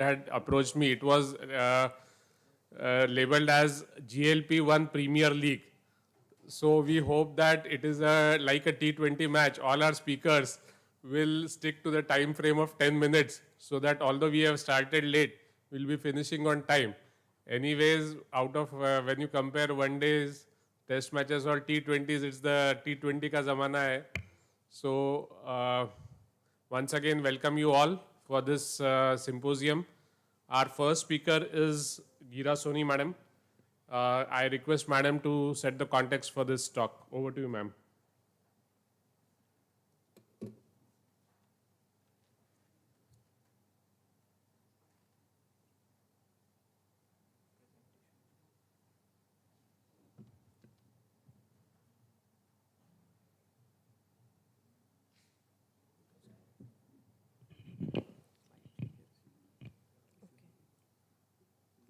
had approached me. It was labeled as GLP-1 Premier League. So we hope that it is like a T20 match. All our speakers will stick to the time frame of 10 minutes so that although we have started late, we'll be finishing on time. Anyways, out of when you compare one day's test matches or T20s, it's the T20 ka zamana hai. So once again, welcome you all for this symposium. Our first speaker is Gira Soni madam. I request madam to set the context for this talk. Over to you, ma'am.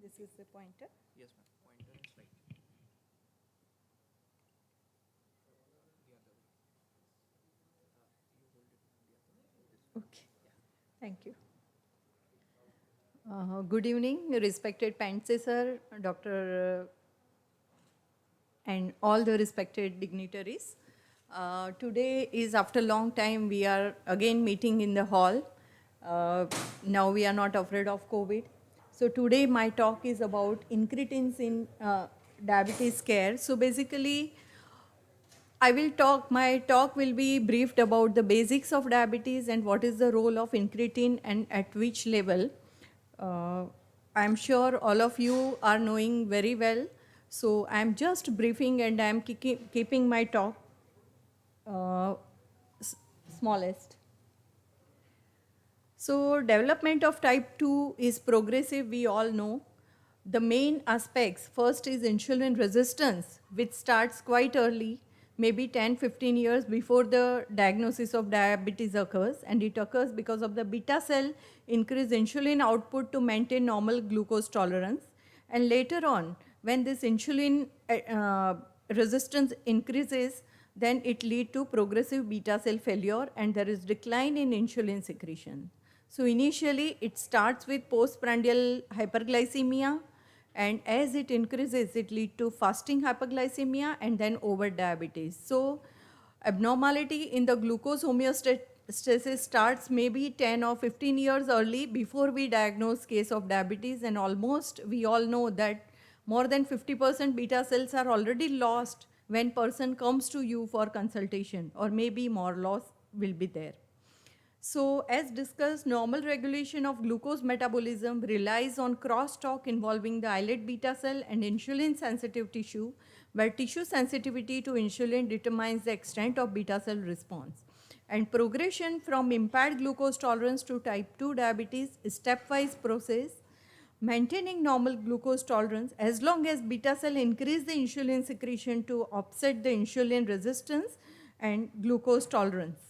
This is the pointer? Yes, ma'am. Pointer and slide. Okay, thank you. Good evening, respected Pantse sir, Dr. And all the respected dignitaries. Today is after a long time we are again meeting in the hall. Now we are not afraid of COVID. So today my talk is about incretins in diabetes care. So basically, my talk will be briefed about the basics of diabetes and what is the role of incretin and at which level. I'm sure all of you are knowing very well. So I'm just briefing and I'm keeping my talk smallest. So development of type 2 is progressive, we all know. The main aspects, first is insulin resistance, which starts quite early, maybe 10-15 years before the diagnosis of diabetes occurs, and it occurs because of the beta cell increase insulin output to maintain normal glucose tolerance. And later on, when this insulin resistance increases, then it leads to progressive beta cell failure and there is decline in insulin secretion. So initially, it starts with postprandial hyperglycemia, and as it increases, it leads to fasting hyperglycemia and then over diabetes. So abnormality in the glucose homeostasis starts maybe 10 or 15 years early before we diagnose case of diabetes, and almost we all know that more than 50% beta cells are already lost when person comes to you for consultation, or maybe more loss will be there. So as discussed, normal regulation of glucose metabolism relies on crosstalk involving the islet beta cell and insulin sensitive tissue, where tissue sensitivity to insulin determines the extent of beta cell response. And progression from impaired glucose tolerance to type 2 diabetes is stepwise process, maintaining normal glucose tolerance as long as beta cell increase the insulin secretion to offset the insulin resistance and glucose tolerance.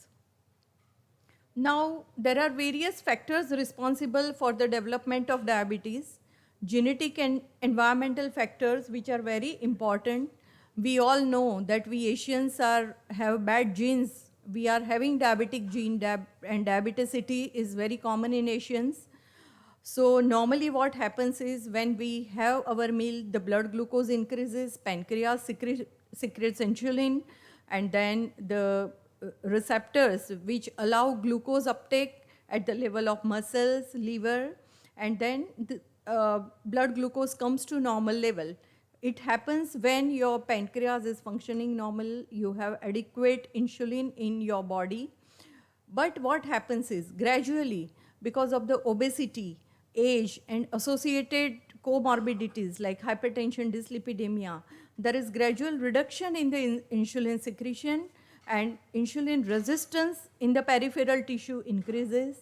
Now, there are various factors responsible for the development of diabetes, genetic and environmental factors which are very important. We all know that we Asians have bad genes. We are having diabetic gene and diabetosity is very common in Asians. So normally what happens is when we have our meal, the blood glucose increases, pancreas secretes insulin, and then the receptors which allow glucose uptake at the level of muscles, liver, and then the blood glucose comes to normal level. It happens when your pancreas is functioning normal, you have adequate insulin in your body. But what happens is gradually, because of the obesity, age, and associated comorbidities like hypertension, dyslipidemia, there is gradual reduction in the insulin secretion, and insulin resistance in the peripheral tissue increases,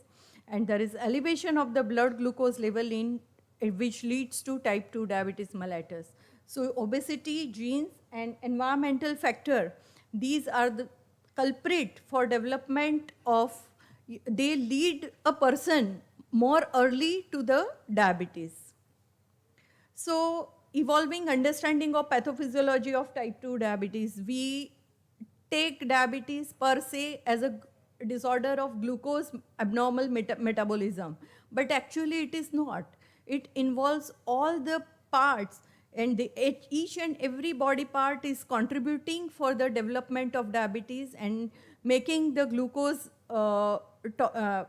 and there is elevation of the blood glucose level which leads to type 2 diabetes mellitus. So obesity, genes, and environmental factor, these are the culprit for development of, they lead a person more early to the diabetes. So evolving understanding of pathophysiology of type 2 diabetes, we take diabetes per se as a disorder of glucose abnormal metabolism. but actually it is not. It involves all the parts, and each and every body part is contributing for the development of diabetes and making the glucose,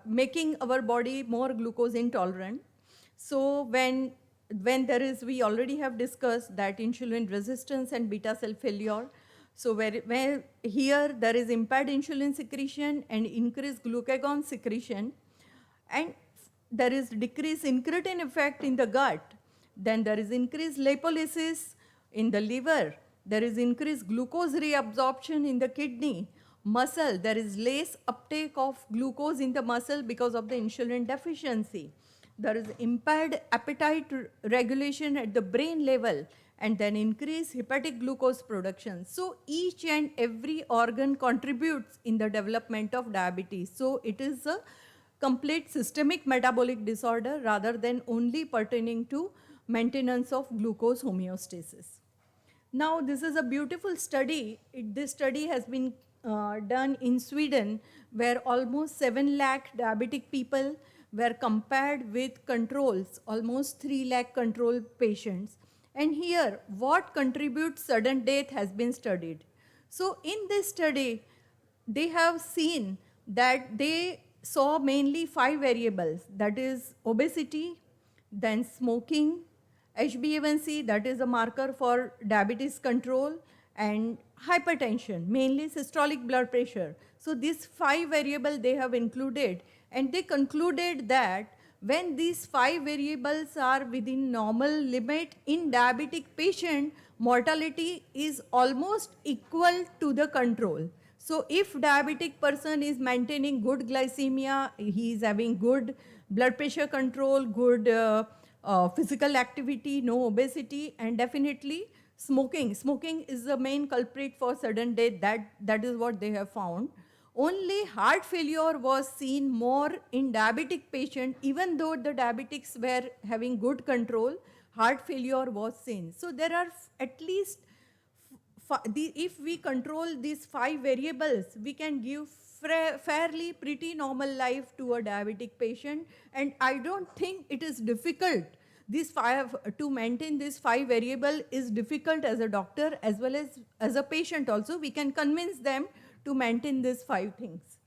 making our body more glucose intolerant. So when there is, we already have discussed that insulin resistance and beta cell failure. So where here there is impaired insulin secretion and increased glucagon secretion, and there is decreased incretin effect in the gut. Then there is increased lipolysis in the liver. There is increased glucose reabsorption in the kidney. Muscle, there is less uptake of glucose in the muscle because of the insulin deficiency. There is impaired appetite regulation at the brain level, and then increased hepatic glucose production. So each and every organ contributes in the development of diabetes. So it is a complete systemic metabolic disorder rather than only pertaining to maintenance of glucose homeostasis. Now this is a beautiful study. This study has been done in Sweden, where almost 7 lakh diabetic people were compared with controls, almost 3 lakh control patients. And here, what contributes sudden death has been studied. So in this study, they have seen that they saw mainly 5 variables, that is obesity, then smoking, HbA1c, that is a marker for diabetes control, and hypertension, mainly systolic blood pressure. So these 5 variables they have included, and they concluded that when these 5 variables are within normal limit in diabetic patient, mortality is almost equal to the control. So if diabetic person is maintaining good glycemia, he is having good blood pressure control, good physical activity, no obesity, and definitely smoking. Smoking is the main culprit for sudden death. That is what they have found. Only heart failure was seen more in diabetic patient, even though the diabetics were having good control, heart failure was seen. So there are at least, if we control these 5 variables, we can give fairly pretty normal life to a diabetic patient. And I don't think it is difficult. To maintain this 5 variable is difficult as a doctor as well as a patient also. We can convince them to maintain these 5 things.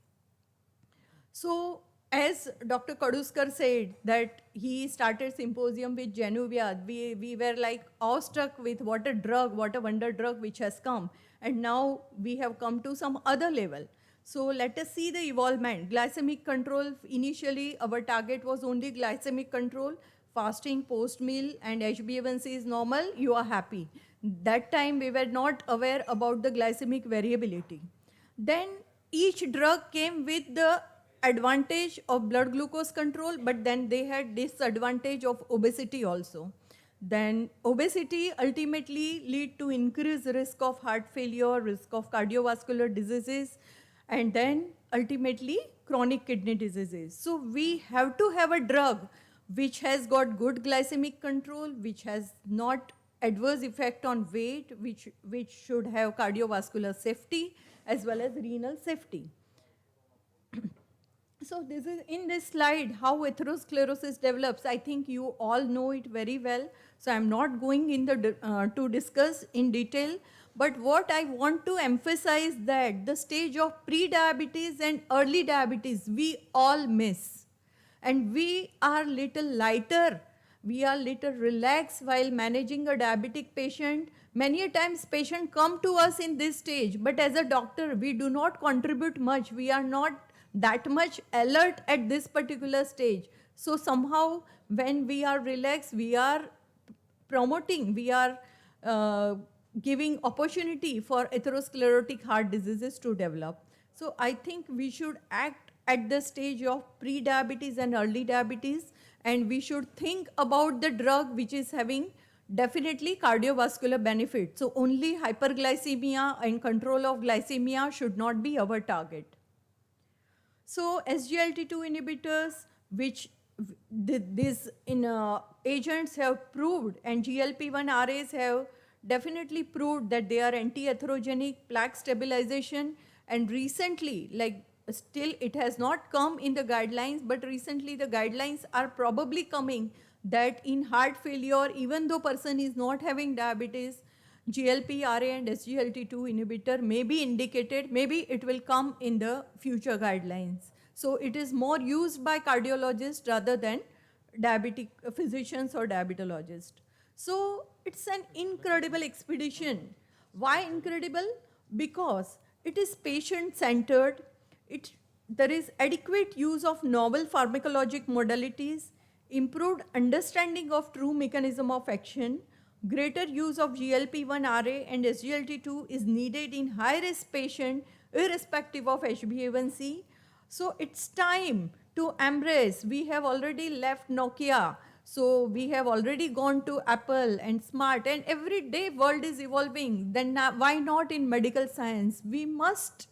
So as Dr. Kaduskar said that he started Symposium with Januvia, we were like awestruck with what a wonder drug which has come. And now we have come to some other level. So let us see the evolvement. Glycemic control, initially our target was only glycemic control, fasting, post-meal, and HbA1c is normal, you are happy. That time we were not aware about the glycemic variability. Then each drug came with the advantage of blood glucose control, but then they had disadvantage of obesity also. Then obesity ultimately lead to increased risk of heart failure, risk of cardiovascular diseases, and then ultimately chronic kidney diseases. So we have to have a drug which has got good glycemic control, which has not adverse effect on weight, which should have cardiovascular safety as well as renal safety. So this is in this slide how atherosclerosis develops. I think you all know it very well. So I'm not going in to discuss in detail. But what I want to emphasize that the stage of pre-diabetes and early diabetes we all miss. And we are little lighter. We are little relaxed while managing a diabetic patient. Many a times patient come to us in this stage, but as a doctor, we do not contribute much. We are not that much alert at this particular stage. So somehow when we are relaxed, we are promoting, we are giving opportunity for atherosclerotic heart diseases to develop. So I think we should act at the stage of pre-diabetes and early diabetes, and we should think about the drug which is having definitely cardiovascular benefit. So only hyperglycemia and control of glycemia should not be our target. So SGLT2 inhibitors, which these agents have proved, and GLP-1 RAs have definitely proved that they are anti-atherogenic, plaque stabilization, and recently, like still it has not come in the guidelines, but recently the guidelines are probably coming that in heart failure, even though person is not having diabetes, GLP-RA and SGLT2 inhibitor may be indicated, maybe it will come in the future guidelines. So it is more used by cardiologists rather than diabetic physicians or diabetologists. So it's an incredible expedition. Why incredible? Because it is patient-centered, there is adequate use of novel pharmacologic modalities, improved understanding of true mechanism of action, greater use of GLP-1 RA and SGLT2 is needed in high-risk patient irrespective of HbA1c. So it's time to embrace. We have already left Nokia. So we have already gone to Apple and Smart, and every day world is evolving. Then why not in medical science? We must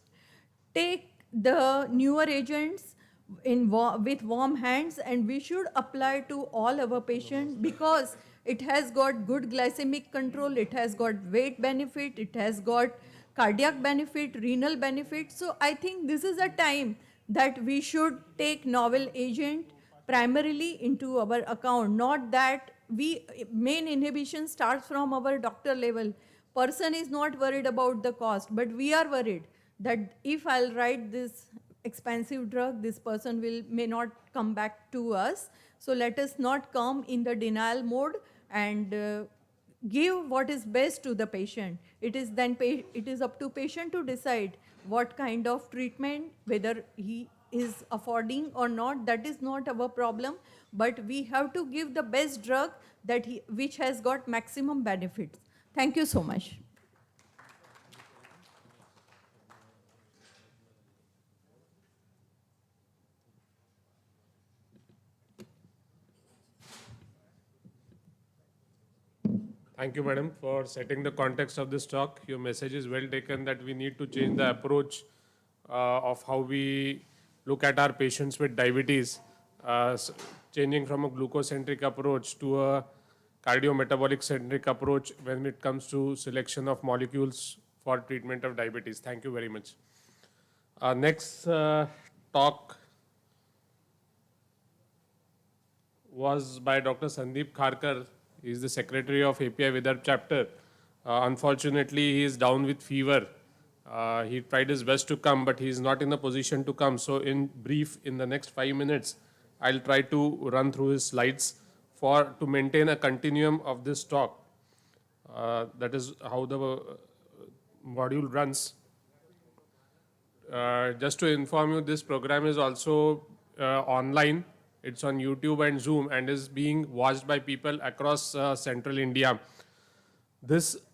take the newer agents with warm hands, and we should apply to all our patients because it has got good glycemic control, it has got weight benefit, it has got cardiac benefit, renal benefit. So I think this is a time that we should take novel agent primarily into our account, not that main inhibition starts from our doctor level. Person is not worried about the cost, but we are worried that if I'll write this expensive drug, this person may not come back to us. So let us not come in the denial mode and give what is best to the patient. It is up to patient to decide what kind of treatment, whether he is affording or not. That is not our problem, but we have to give the best drug which has got maximum benefits. Thank you so much. Thank you, madam, for setting the context of this talk. Your message is well taken that we need to change the approach of how we look at our patients with diabetes, changing from a glucocentric approach to a cardiometabolic centric approach when it comes to selection of molecules for treatment of diabetes. Thank you very much. Next talk was by Dr. Sandeep Kharkar. He is the secretary of API Vidarbha chapter. Unfortunately, he is down with fever. He tried his best to come, but he is not in a position to come. So in brief, in the next 5 minutes, I'll try to run through his slides to maintain a continuum of this talk. That is how the module runs. Just to inform you, this program is also online. It's on YouTube and Zoom and is being watched by people across central India.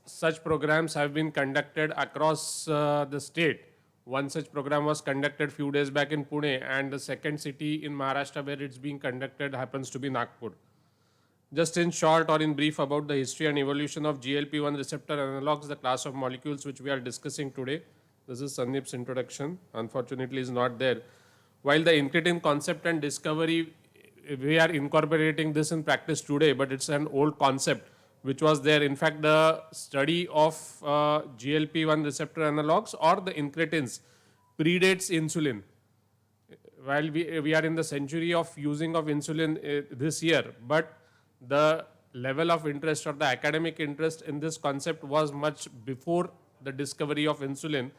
Such programs have been conducted across the state. One such program was conducted few days back in Pune, and the second city in Maharashtra where it's being conducted happens to be Nagpur. Just in short or in brief about the history and evolution of GLP-1 receptor analogs, the class of molecules which we are discussing today. This is Sandeep's introduction. Unfortunately, is not there. While the incretin concept and discovery, we are incorporating this in practice today, but it's an old concept which was there. In fact, the study of GLP-1 receptor analogs or the incretins predates insulin. While we are in the century of using of insulin this year, but the level of interest or the academic interest in this concept was much before the discovery of insulin.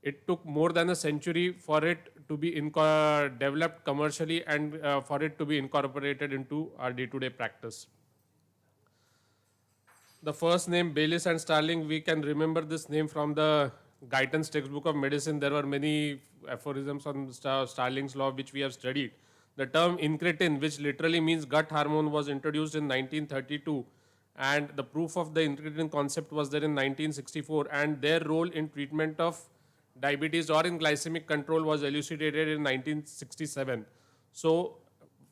It took more than a century for it to be developed commercially and for it to be incorporated into our day-to-day practice. The first name, Baylis and Starling, we can remember this name from the Guyton's textbook of medicine. There were many aphorisms on Starling's law which we have studied. The term incretin, which literally means gut hormone, was introduced in 1932, and the proof of the incretin concept was there in 1964, and their role in treatment of diabetes or in glycemic control was elucidated in 1967. So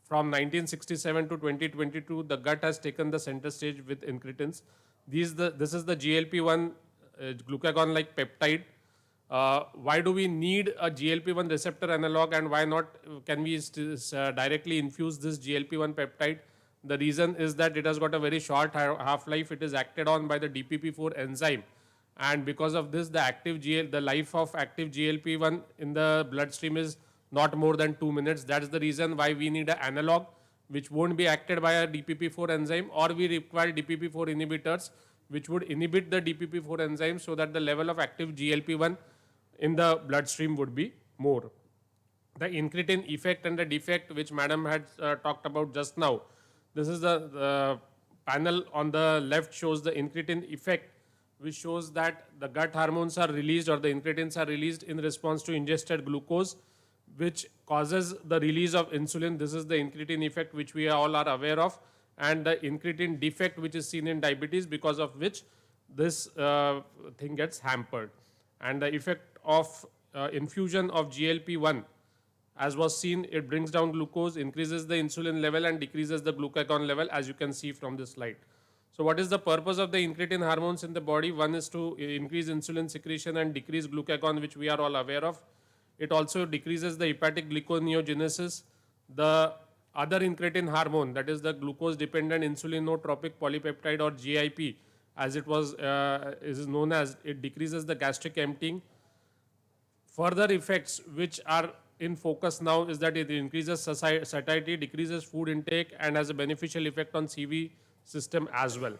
from 1967 to 2022, the gut has taken the center stage with incretins. This is the GLP-1 glucagon-like peptide. Why do we need a GLP-1 receptor analog, and why not can we directly infuse this GLP-1 peptide? The reason is that it has got a very short half-life. It is acted on by the DPP-4 enzyme, And because of this, the life of active GLP-1 in the bloodstream is not more than 2 minutes. That's the reason why we need an analog which won't be acted by a DPP-4 enzyme, or we require DPP-4 inhibitors which would inhibit the DPP-4 enzyme so that the level of active GLP-1 in the bloodstream would be more. The incretin effect and the defect which madam had talked about just now. This is the panel on the left shows the incretin effect, which shows that the gut hormones are released, or the incretins are released in response to ingested glucose, which causes the release of insulin. This is the incretin effect which we all are aware of, and the incretin defect which is seen in diabetes, because of which this thing gets hampered. And the effect of infusion of GLP-1, as was seen, it brings down glucose, increases the insulin level and decreases the glucagon level, as you can see from this slide. So what is the purpose of the incretin hormones in the body? One is to increase insulin secretion and decrease glucagon, which we are all aware of. It also decreases the hepatic gluconeogenesis. The other incretin hormone, that is the glucose dependent insulinotropic polypeptide, or GIP, as it was is known as, it decreases the gastric emptying. Further effects which are in focus now is that it increases satiety, decreases food intake, and has a beneficial effect on CV system as well.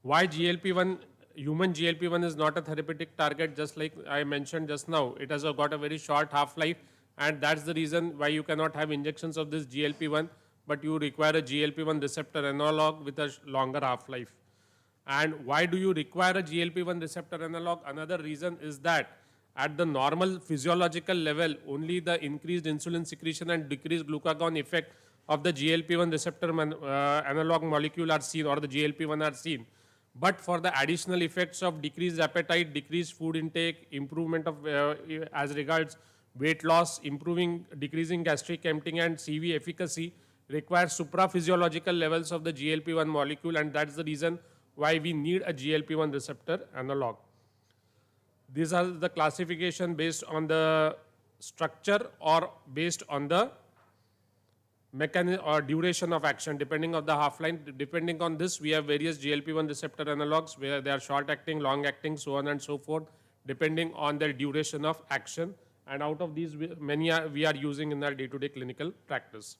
Why GLP-1, human GLP-1 is not a therapeutic target, just like I mentioned just now. It has got a very short half-life, and that's the reason why you cannot have injections of this GLP-1, but you require a GLP-1 receptor analog with a longer half-life. And why do you require a GLP-1 receptor analog? Another reason is that at the normal physiological level, only the increased insulin secretion and decreased glucagon effect of the GLP-1 receptor analog molecule are seen, or the GLP-1 are seen. But for the additional effects of decreased appetite, decreased food intake, improvement of as regards weight loss, decreasing gastric emptying and CV efficacy, requires supraphysiological levels of the GLP-1 molecule, and that's the reason why we need a GLP-1 receptor analog. These are the classification based on the structure or based on the mechanism or duration of action, depending on the half-life. Depending on this, we have various GLP-1 receptor analogs where they are short-acting, long-acting, so on and so forth, depending on their duration of action. And out of these, many we are using in our day-to-day clinical practice.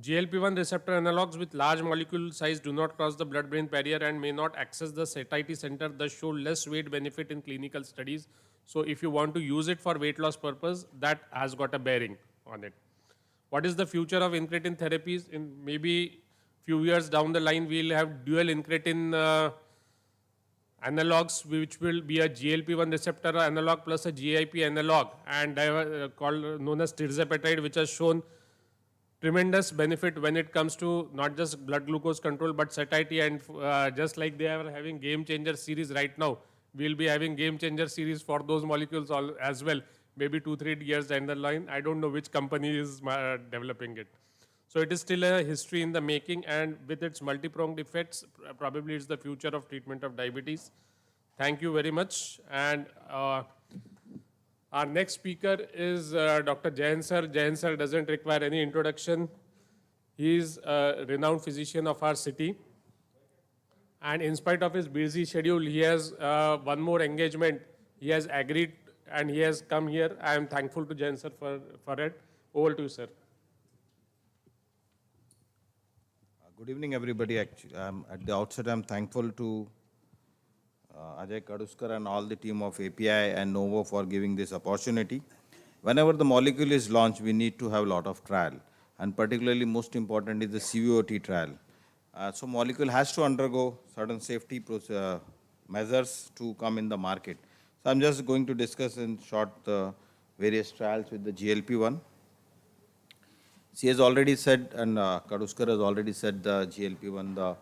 GLP-1 receptor analogs with large molecule size do not cross the blood-brain barrier and may not access the satiety center, thus show less weight benefit in clinical studies. So if you want to use it for weight loss purpose, that has got a bearing on it. What is the future of incretin therapies? In maybe few years down the line, we will have dual incretin analogs, which will be a GLP-1 receptor analog plus a GIP analog, and known as tirzepatide, which has shown tremendous benefit when it comes to not just blood glucose control but satiety, and just like they are having game changer series right now, we will be having game changer series for those molecules as well, maybe 2-3 years down the line. I don't know which company is developing it. So it is still a history in the making, and with its multi-pronged effects, probably it's the future of treatment of diabetes. Thank you very much. And our next speaker is Dr. Jan Sir. Jan Sir doesn't require any introduction. He is a renowned physician of our city. And in spite of his busy schedule, he has one more engagement. He has agreed and he has come here. I am thankful to Jan Sir for it. Over to you, sir. Good evening, everybody. Actually, at the outset, I'm thankful to Ajay Kaduskar and all the team of API and Novo for giving this opportunity. Whenever the molecule is launched, we need to have a lot of trial, and particularly most important is the CVOT trial. So molecule has to undergo certain safety measures to come in the market. So I'm just going to discuss in short the various trials with the GLP-1. She has already said, and Kaduskar has already said the GLP-1, the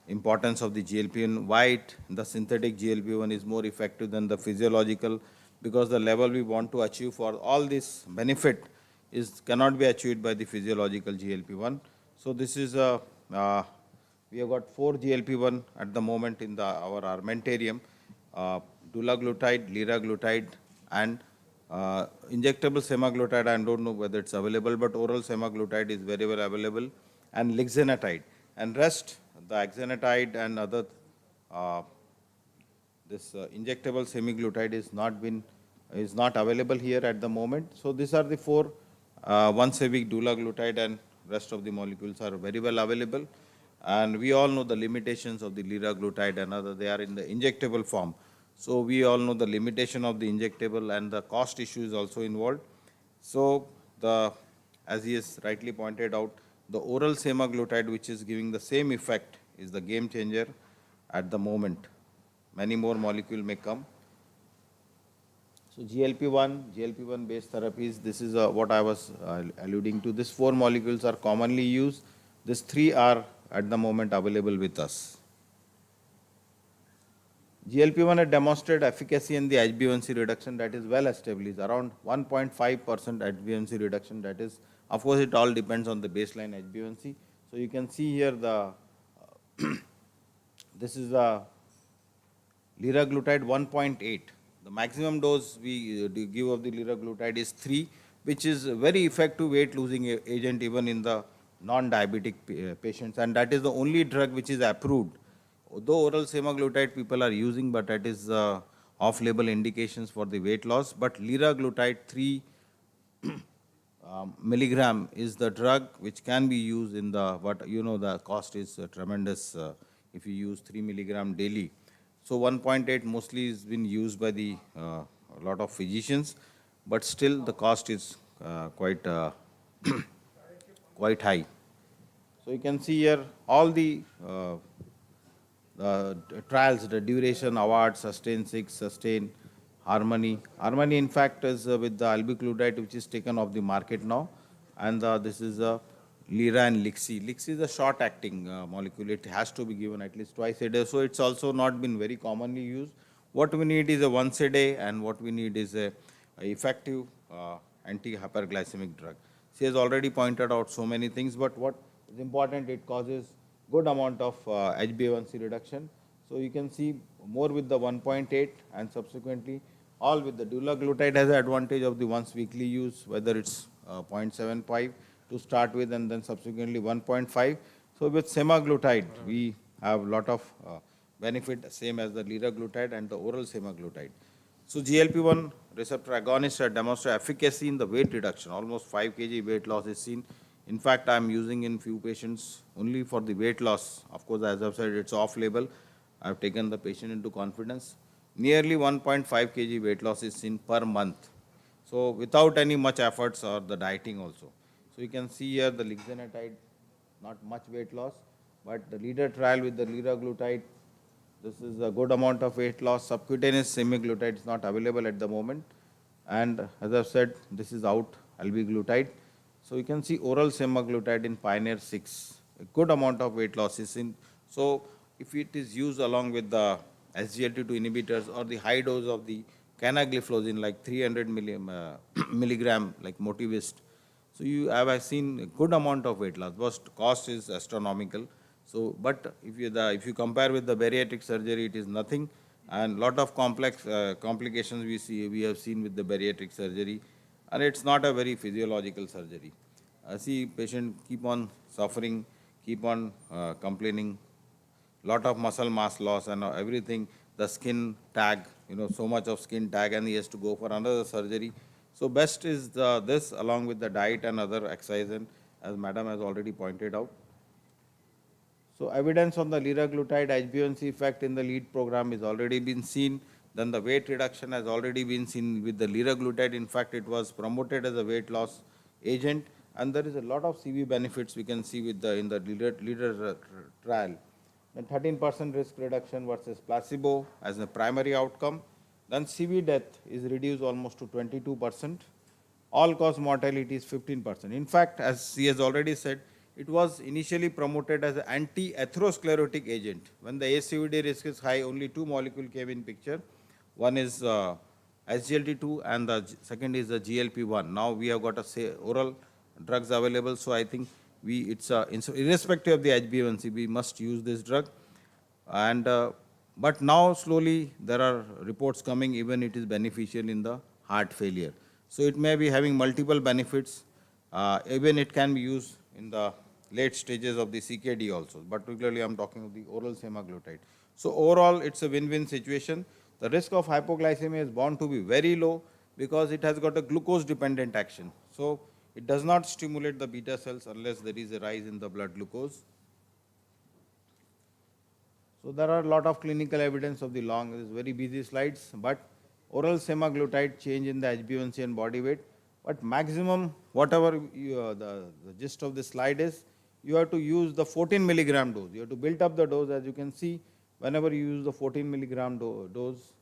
importance of the GLP-1, why the synthetic GLP-1 is more effective than the physiological, because the level we want to achieve for all this benefit cannot be achieved by the physiological GLP-1. So this is we have got 4 GLP-1 at the moment in our armamentarium, dulaglutide, liraglutide, and injectable semaglutide. I don't know whether it's available, but oral semaglutide is very well available, and lixenatide. And rest, the exenatide and other this injectable semaglutide is not available here at the moment. So these are the four once a week dulaglutide, and rest of the molecules are very well available. And we all know the limitations of the liraglutide and other, they are in the injectable form. So we all know the limitation of the injectable, and the cost issue is also involved. So as he has rightly pointed out, the oral semaglutide, which is giving the same effect, is the game changer at the moment. Many more molecules may come. So GLP-1 based therapies, this is what I was alluding to. These four molecules are commonly used. These three are at the moment available with us. GLP-1 had demonstrated efficacy in the HbA1c reduction that is well established, around 1.5% HbA1c reduction. That is, of course, it all depends on the baseline HbA1c. So you can see here the this is the liraglutide 1.8. The maximum dose we give of the liraglutide is 3, which is a very effective weight losing agent even in the non-diabetic patients, and that is the only drug which is approved. Though oral semaglutide people are using, but that is off-label indications for the weight loss. But liraglutide 3 milligram is the drug which can be used in the, but you know the cost is tremendous if you use 3 milligram daily. So 1.8 mostly is been used by the a lot of physicians, but still the cost is quite quite high. So you can see here all the trials, the duration, award, sustain 6, sustain, harmony. Harmony in fact is with the albiglutide, which is taken off the market now, and this is Lira and Lixi. Lixi is a short acting molecule. It has to be given at least twice a day. So it's also not been very commonly used. What we need is a once a day, and what we need is a effective anti-hyperglycemic drug. She has already pointed out so many things, but what is important, it causes good amount of HbA1c reduction. So you can see more with the 1.8, and subsequently all with the dulaglutide has the advantage of the once weekly use, whether it's 0.75 to start with and then subsequently 1.5. So with semaglutide, we have a lot of benefit, same as the liraglutide and the oral semaglutide. So GLP-1 receptor agonists have demonstrated efficacy in the weight reduction. Almost 5 kg weight loss is seen. In fact, I am using in few patients only for the weight loss. Of course, as I've said, it's off-label. I've taken the patient into confidence. Nearly 1.5 kg weight loss is seen per month. So without any much efforts or the dieting also. So you can see here the liraglutide, not much weight loss, but the leader trial with the liraglutide, this is a good amount of weight loss. Subcutaneous semaglutide is not available at the moment. And as I've said, this is out, albiglutide. So you can see oral semaglutide in Pioneer 6, a good amount of weight loss is seen. So if it is used along with the SGLT2 inhibitors or the high dose of the canagliflozin like 300 milligram like Motivist, so you have seen a good amount of weight loss. But cost is astronomical. So, but if you compare with the bariatric surgery, it is nothing, and lot of complex complications we have seen with the bariatric surgery, and it's not a very physiological surgery. See, patient keep on suffering, keep on complaining, lot of muscle mass loss and everything. The skin tag, so much of skin tag, and he has to go for another surgery. So best is this along with the diet and other exercise, and as madam has already pointed out. So evidence on the liraglutide HbA1c effect in the LEAD program is already been seen. Then the weight reduction has already been seen with the liraglutide. In fact, it was promoted as a weight loss agent, and there is a lot of CV benefits we can see with in the leader trial. Then 13% risk reduction versus placebo as a primary outcome. Then CV death is reduced almost to 22%. All-cause mortality is 15%. In fact, as he has already said, it was initially promoted as an anti-atherosclerotic agent. When the ACVD risk is high, only two molecules came in picture. One is SGLT2 and the second is the GLP-1. Now we have got oral drugs available, so I think it's irrespective of the HbA1c, we must use this drug. And but now slowly there are reports coming, even it is beneficial in the heart failure. So it may be having multiple benefits. Even it can be used in the late stages of the CKD also. Particularly, I am talking of the oral semaglutide. So overall, it's a win-win situation. the risk of hypoglycemia is bound to be very low because it has got a glucose dependent action. So it does not stimulate the beta cells unless there is a rise in the blood glucose. So there are a lot of clinical evidence of the long, this very busy slides, but oral semaglutide change in the HbA1c and body weight. But maximum, whatever the gist of the slide is, you have to use the 14 milligram dose. You have to build up the dose. As you can see, whenever you use the 14 milligram dose,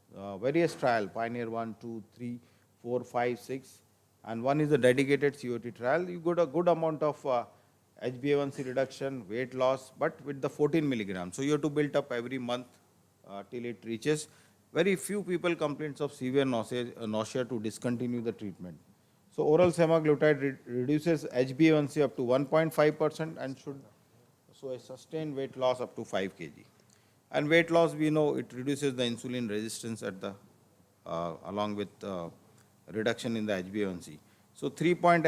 various trial, Pioneer 1, 2, 3, 4, 5, 6, and one is a dedicated COT trial, you got a good amount of HbA1c reduction, weight loss, but with the 14 milligrams. So you have to build up every month till it reaches. Very few people complaints of severe nausea to discontinue the treatment. So oral semaglutide reduces HbA1c up to 1.5% and should show a sustained weight loss up to 5 kg. And weight loss, we know it reduces the insulin resistance at the along with reduction in the HbA1c. So 3-point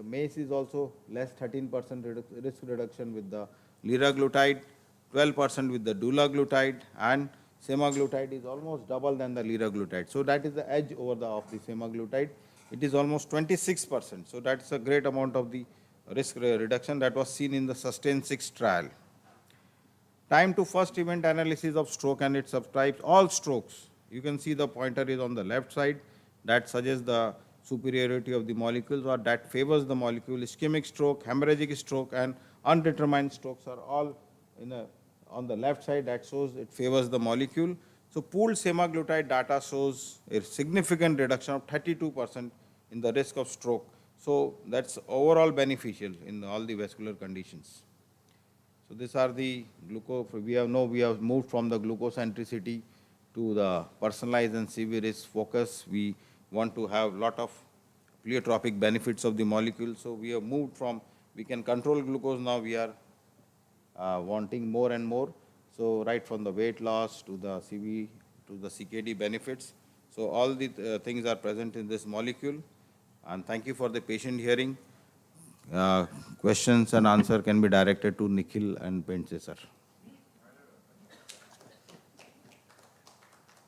MACE is also less 13% risk reduction with the liraglutide, 12% with the dulaglutide, and semaglutide is almost double than the liraglutide. So that is the edge over the of the semaglutide. It is almost 26%. So that's a great amount of the risk reduction that was seen in the SUSTAIN 6 trial. Time to first event analysis of stroke and its subtypes, all strokes. You can see the pointer is on the left side. That suggests the superiority of the molecules or that favors the molecule. Ischemic stroke, hemorrhagic stroke, and undetermined strokes are all on the left side. That shows it favors the molecule. So pooled semaglutide data shows a significant reduction of 32% in the risk of stroke. So that's overall beneficial in all the vascular conditions. So these are the glucose. We have moved from the glucocentricity to the personalized and severe risk focus. We want to have lot of pleiotropic benefits of the molecule. So we have moved from, we can control glucose, now we are wanting more and more. So right from the weight loss to the CV to the CKD benefits. So all the things are present in this molecule. And thank you for the patient hearing. Questions and answer can be directed to Nikhil and Pentse sir.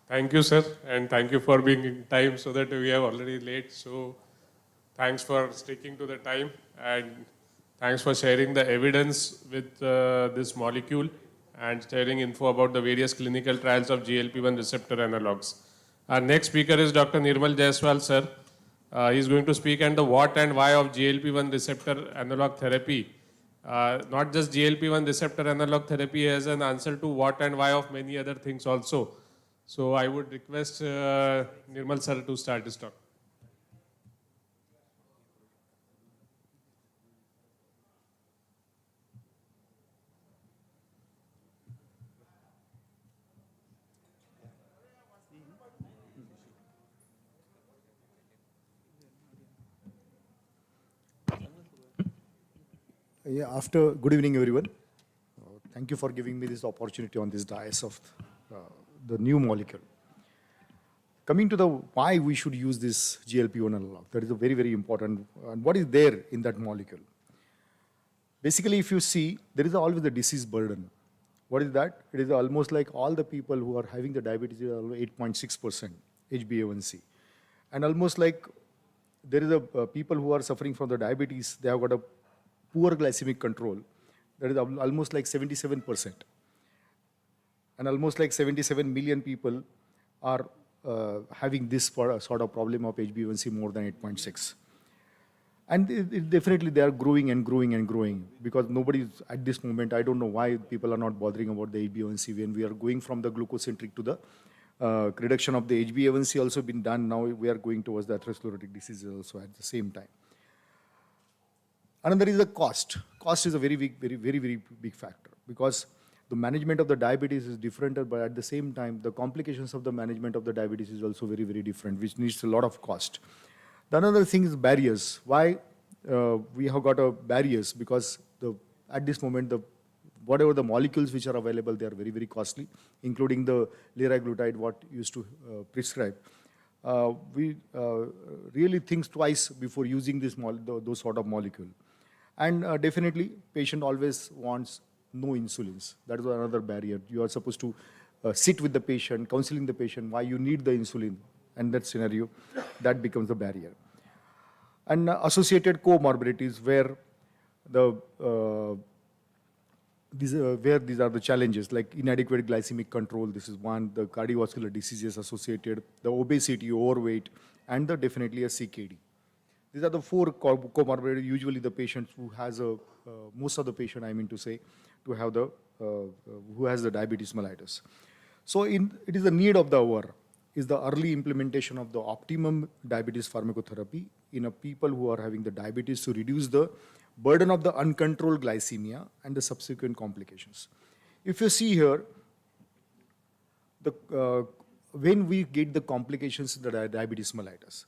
Thank you, sir, and thank you for being in time so that we are already late. So thanks for sticking to the time and thanks for sharing the evidence with this molecule and sharing info about the various clinical trials of GLP-1 receptor analogs. Our next speaker is Dr. Nirmal Jaiswal, sir. He is going to speak on the what and why of GLP-1 receptor analog therapy. Not just GLP-1 receptor analog therapy as an answer to what and why of many other things also. So I would request Nirmal sir to start his talk. Good evening, everyone. Thank you for giving me this opportunity on this dais of the new molecule. Coming to the why we should use this GLP-1 analog, that is a very, very important, and what is there in that molecule. Basically, if you see, there is always the disease burden. What is that? It is almost like all the people who are having the diabetes are 8.6% HbA1c. And almost like there is a people who are suffering from the diabetes, they have got a poor glycemic control. That is almost like 77%. And almost like 77 million people are having this sort of problem of HbA1c more than 8.6. And definitely they are growing and growing and growing because nobody at this moment, I don't know why people are not bothering about the HbA1c when we are going from the glucocentric to the reduction of the HbA1c also been done. Now we are going towards the atherosclerotic disease also at the same time. Another is the cost. Cost is a very big factor because the management of the diabetes is different, but at the same time, the complications of the management of the diabetes is also very different, which needs a lot of cost. The another thing is barriers. Why we have got barriers? Because at this moment, whatever the molecules which are available, they are very costly, including the liraglutide, what used to prescribe. We really think twice before using those sort of molecule. And definitely, patient always wants no insulins. That is another barrier. You are supposed to sit with the patient, counseling the patient, why you need the insulin, and that scenario, that becomes a barrier. And associated comorbidities where these are the challenges, like inadequate glycemic control, this is one, the cardiovascular diseases associated, the obesity, overweight, and definitely a CKD. These are the four comorbidities, usually the patients who has most of the patient, I mean to say, to have who has the diabetes mellitus. So it is the need of the hour, is the early implementation of the optimum diabetes pharmacotherapy in a people who are having the diabetes to reduce the burden of the uncontrolled glycemia and the subsequent complications. If you see here, when we get the complications in the diabetes mellitus.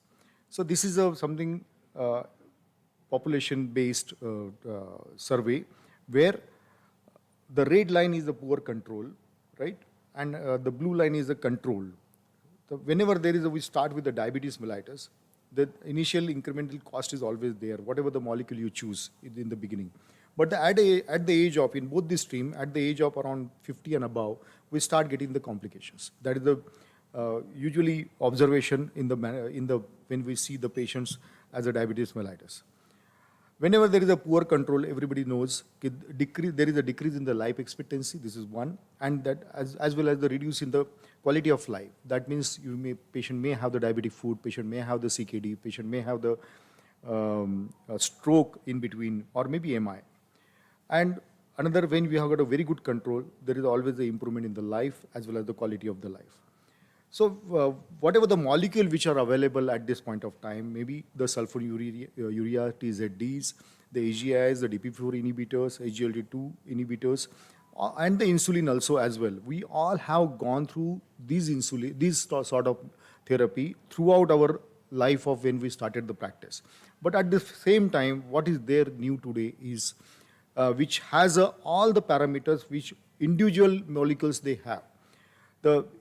So this is something population-based survey where the red line is the poor control, right? And the blue line is the control. So whenever we start with the diabetes mellitus, the initial incremental cost is always there, whatever the molecule you choose in the beginning. But at the age of, in both the stream, at the age of around 50 and above, we start getting the complications. That is the usually observation when we see the patients as a diabetes mellitus. Whenever there is a poor control, everybody knows there is a decrease in the life expectancy. This is one, and that as well as the reduce in the quality of life. That means patient may have the diabetic foot, patient may have the CKD, patient may have the stroke in between, or maybe MI. And another, when we have got a very good control, there is always the improvement in the life as well as the quality of the life. So whatever the molecule which are available at this point of time, maybe the sulfonylurea, TZDs, the AGIs, the DP4 inhibitors, SGLT2 inhibitors, and the insulin also as well. We all have gone through these sort of therapy throughout our life of when we started the practice. But at the same time, what is there new today is which has all the parameters which individual molecules they have.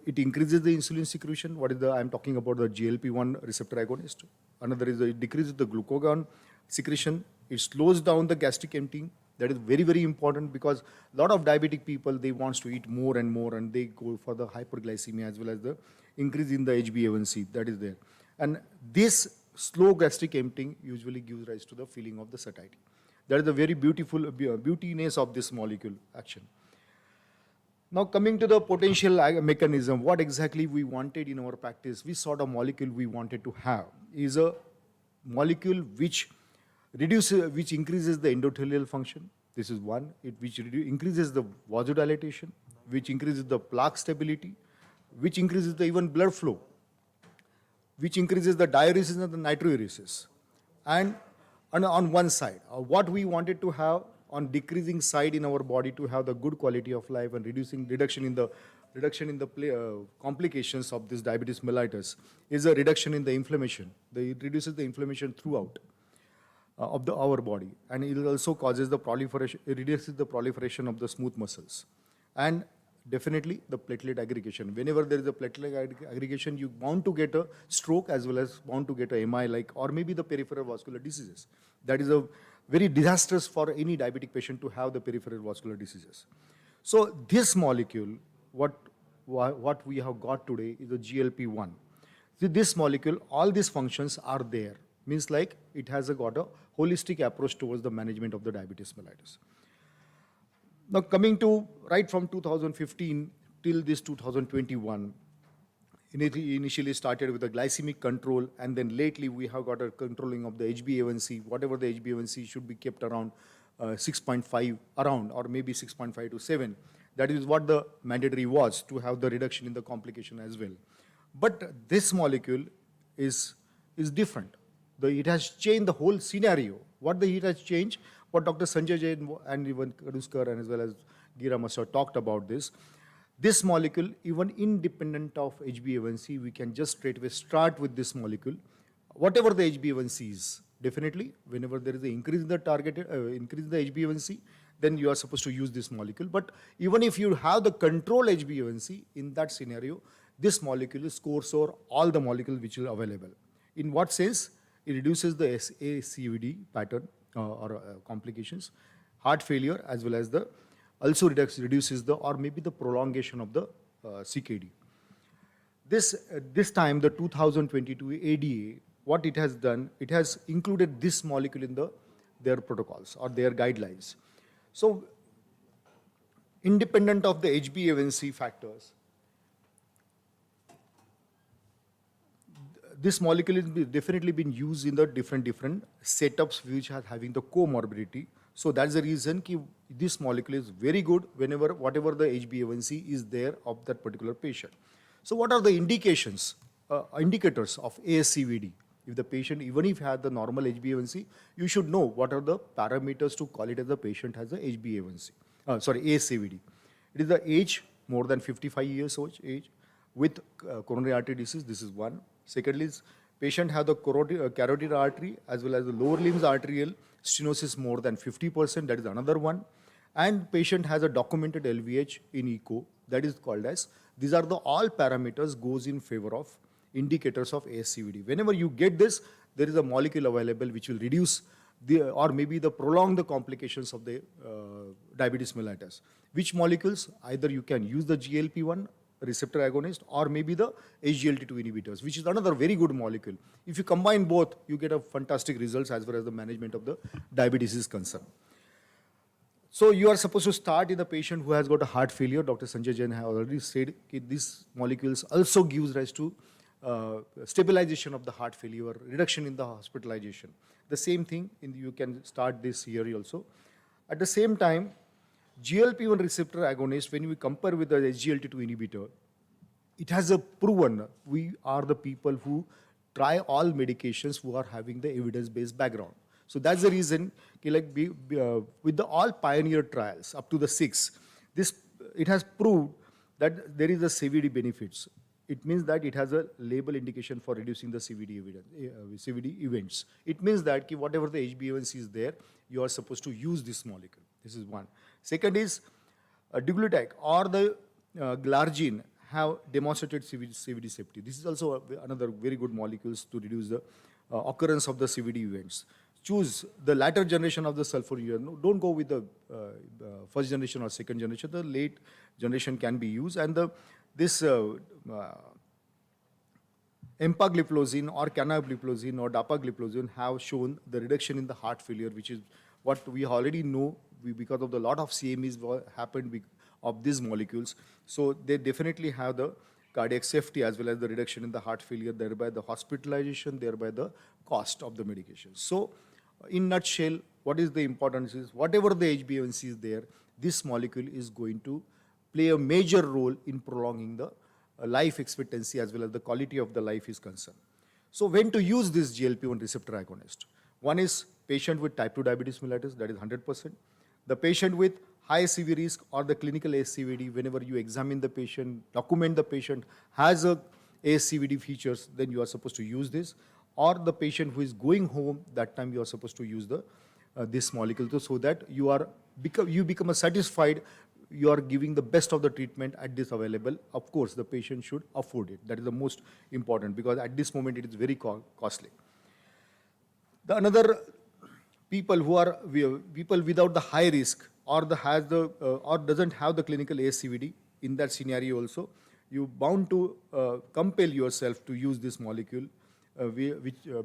It increases the insulin secretion. I'm talking about the Glp One Receptor Agonist. Another is it decreases the glucagon secretion. It slows down the gastric emptying. That is very, very important because a lot of diabetic people, they want to eat more and more and they go for the hyperglycemia as well as the increase in the HbA1c that is there. And this slow gastric emptying usually gives rise to the feeling of the satiety. That is the very beautiful beautiness of this molecule action. Now coming to the potential mechanism, what exactly we wanted in our practice, which sort of molecule we wanted to have is a molecule which increases the endothelial function. This is one, which increases the vasodilatation, which increases the plaque stability, which increases the even blood flow, which increases the diuresis and the nitriuresis. And on one side, what we wanted to have on decreasing side in our body to have the good quality of life and reduction in the complications of this diabetes mellitus is a reduction in the inflammation. It reduces the inflammation throughout of our body, and it also causes the proliferation. It reduces the proliferation of the smooth muscles, and definitely the platelet aggregation. Whenever there is a platelet aggregation, you bound to get a stroke as well as bound to get a MI or maybe the peripheral vascular diseases. That is a very disastrous for any diabetic patient to have the peripheral vascular diseases. So this molecule, what we have got today is a GLP-1. See, this molecule, all these functions are there. Means like it has got a holistic approach towards the management of the diabetes mellitus. Now coming to right from 2015 till this 2021, initially started with the glycemic control, and then lately we have got a controlling of the HbA1c. Whatever the HbA1c should be kept around 6.5 around, or maybe 6.5 to 7. That is what the mandatory was to have the reduction in the complication as well. But this molecule is different. It has changed the whole scenario. It has changed, what Dr. Sanjay Jain and even Kaduskar and as well as Gira must have talked about this. This molecule, even independent of HbA1c, we can just straight away start with this molecule. Whatever the HbA1c is, definitely, whenever there is an increase in the increase in the HbA1c, then you are supposed to use this molecule. But even if you have the control HbA1c, in that scenario, this molecule scores over all the molecules which are available. In what sense? It reduces the SACVD pattern or complications, heart failure, as well as the also reduces or maybe the prolongation of the CKD. This time, the 2022 ADA, what it has done, it has included this molecule in their protocols or their guidelines. So, independent of the HbA1c factors, this molecule has definitely been used in the different setups which are having the comorbidity. So that's the reason this molecule is very good whatever the HbA1c is there of that particular patient. So what are the indicators of ASCVD? If the patient, even if had the normal HbA1c, you should know what are the parameters to call it as the patient has a HbA1c. ASCVD. It is the age, more than 55 years age, with coronary artery disease. This is one. Secondly, is patient have the carotid artery as well as the lower limbs arterial stenosis more than 50%. That is another one. And patient has a documented LVH in echo. That is called as, these are the all parameters goes in favor of indicators of ASCVD. Whenever you get this, there is a molecule available which will reduce or maybe prolong the complications of the diabetes mellitus. Which molecules? Either you can use the GLP-1 receptor agonist or maybe the SGLT2 inhibitors, which is another very good molecule. If you combine both, you get a fantastic results as far as the management of the diabetes is concerned. So you are supposed to start in the patient who has got a heart failure. Dr. Sanjay Jain has already said that these molecules also gives rise to stabilization of the heart failure, reduction in the hospitalization. The same thing, you can start this here also. At the same time, GLP-1 receptor agonist, when we compare with the SGLT2 inhibitor, it has a proven, we are the people who try all medications who are having the evidence-based background. So that's the reason, with all pioneer trials up to the 6, it has proved that there is a CVD benefits. It means that it has a label indication for reducing the CVD events. It means that whatever the HbA1c is there, you are supposed to use this molecule. This is one. Second is Deglutide or the Glargine have demonstrated CVD safety. This is also another very good molecules to reduce the occurrence of the CVD events. Choose the latter generation of the sulfonylurea. Don't go with the first generation or second generation. The late generation can be used, and this empagliflozin or canagliflozin or dapagliflozin have shown the reduction in the heart failure, which is what we already know because of the lot of CMEs happened of these molecules. So they definitely have the cardiac safety as well as the reduction in the heart failure, thereby the hospitalization, thereby the cost of the medication. So in nutshell, what is the importance is whatever the HbA1c is there, this molecule is going to play a major role in prolonging the life expectancy as well as the quality of the life is concerned. So when to use this GLP-1 receptor agonist? One is patient with type 2 diabetes mellitus, that is 100%. The patient with high CV risk or the clinical ASCVD, whenever you examine the patient, document the patient has a ASCVD features, then you are supposed to use this. Or the patient who is going home, that time you are supposed to use this molecule so that you become satisfied you are giving the best of the treatment at this available. Of course, the patient should afford it. That is the most important because at this moment it is very costly. The another people without the high risk or doesn't have the clinical ASCVD, in that scenario also, you bound to compel yourself to use this molecule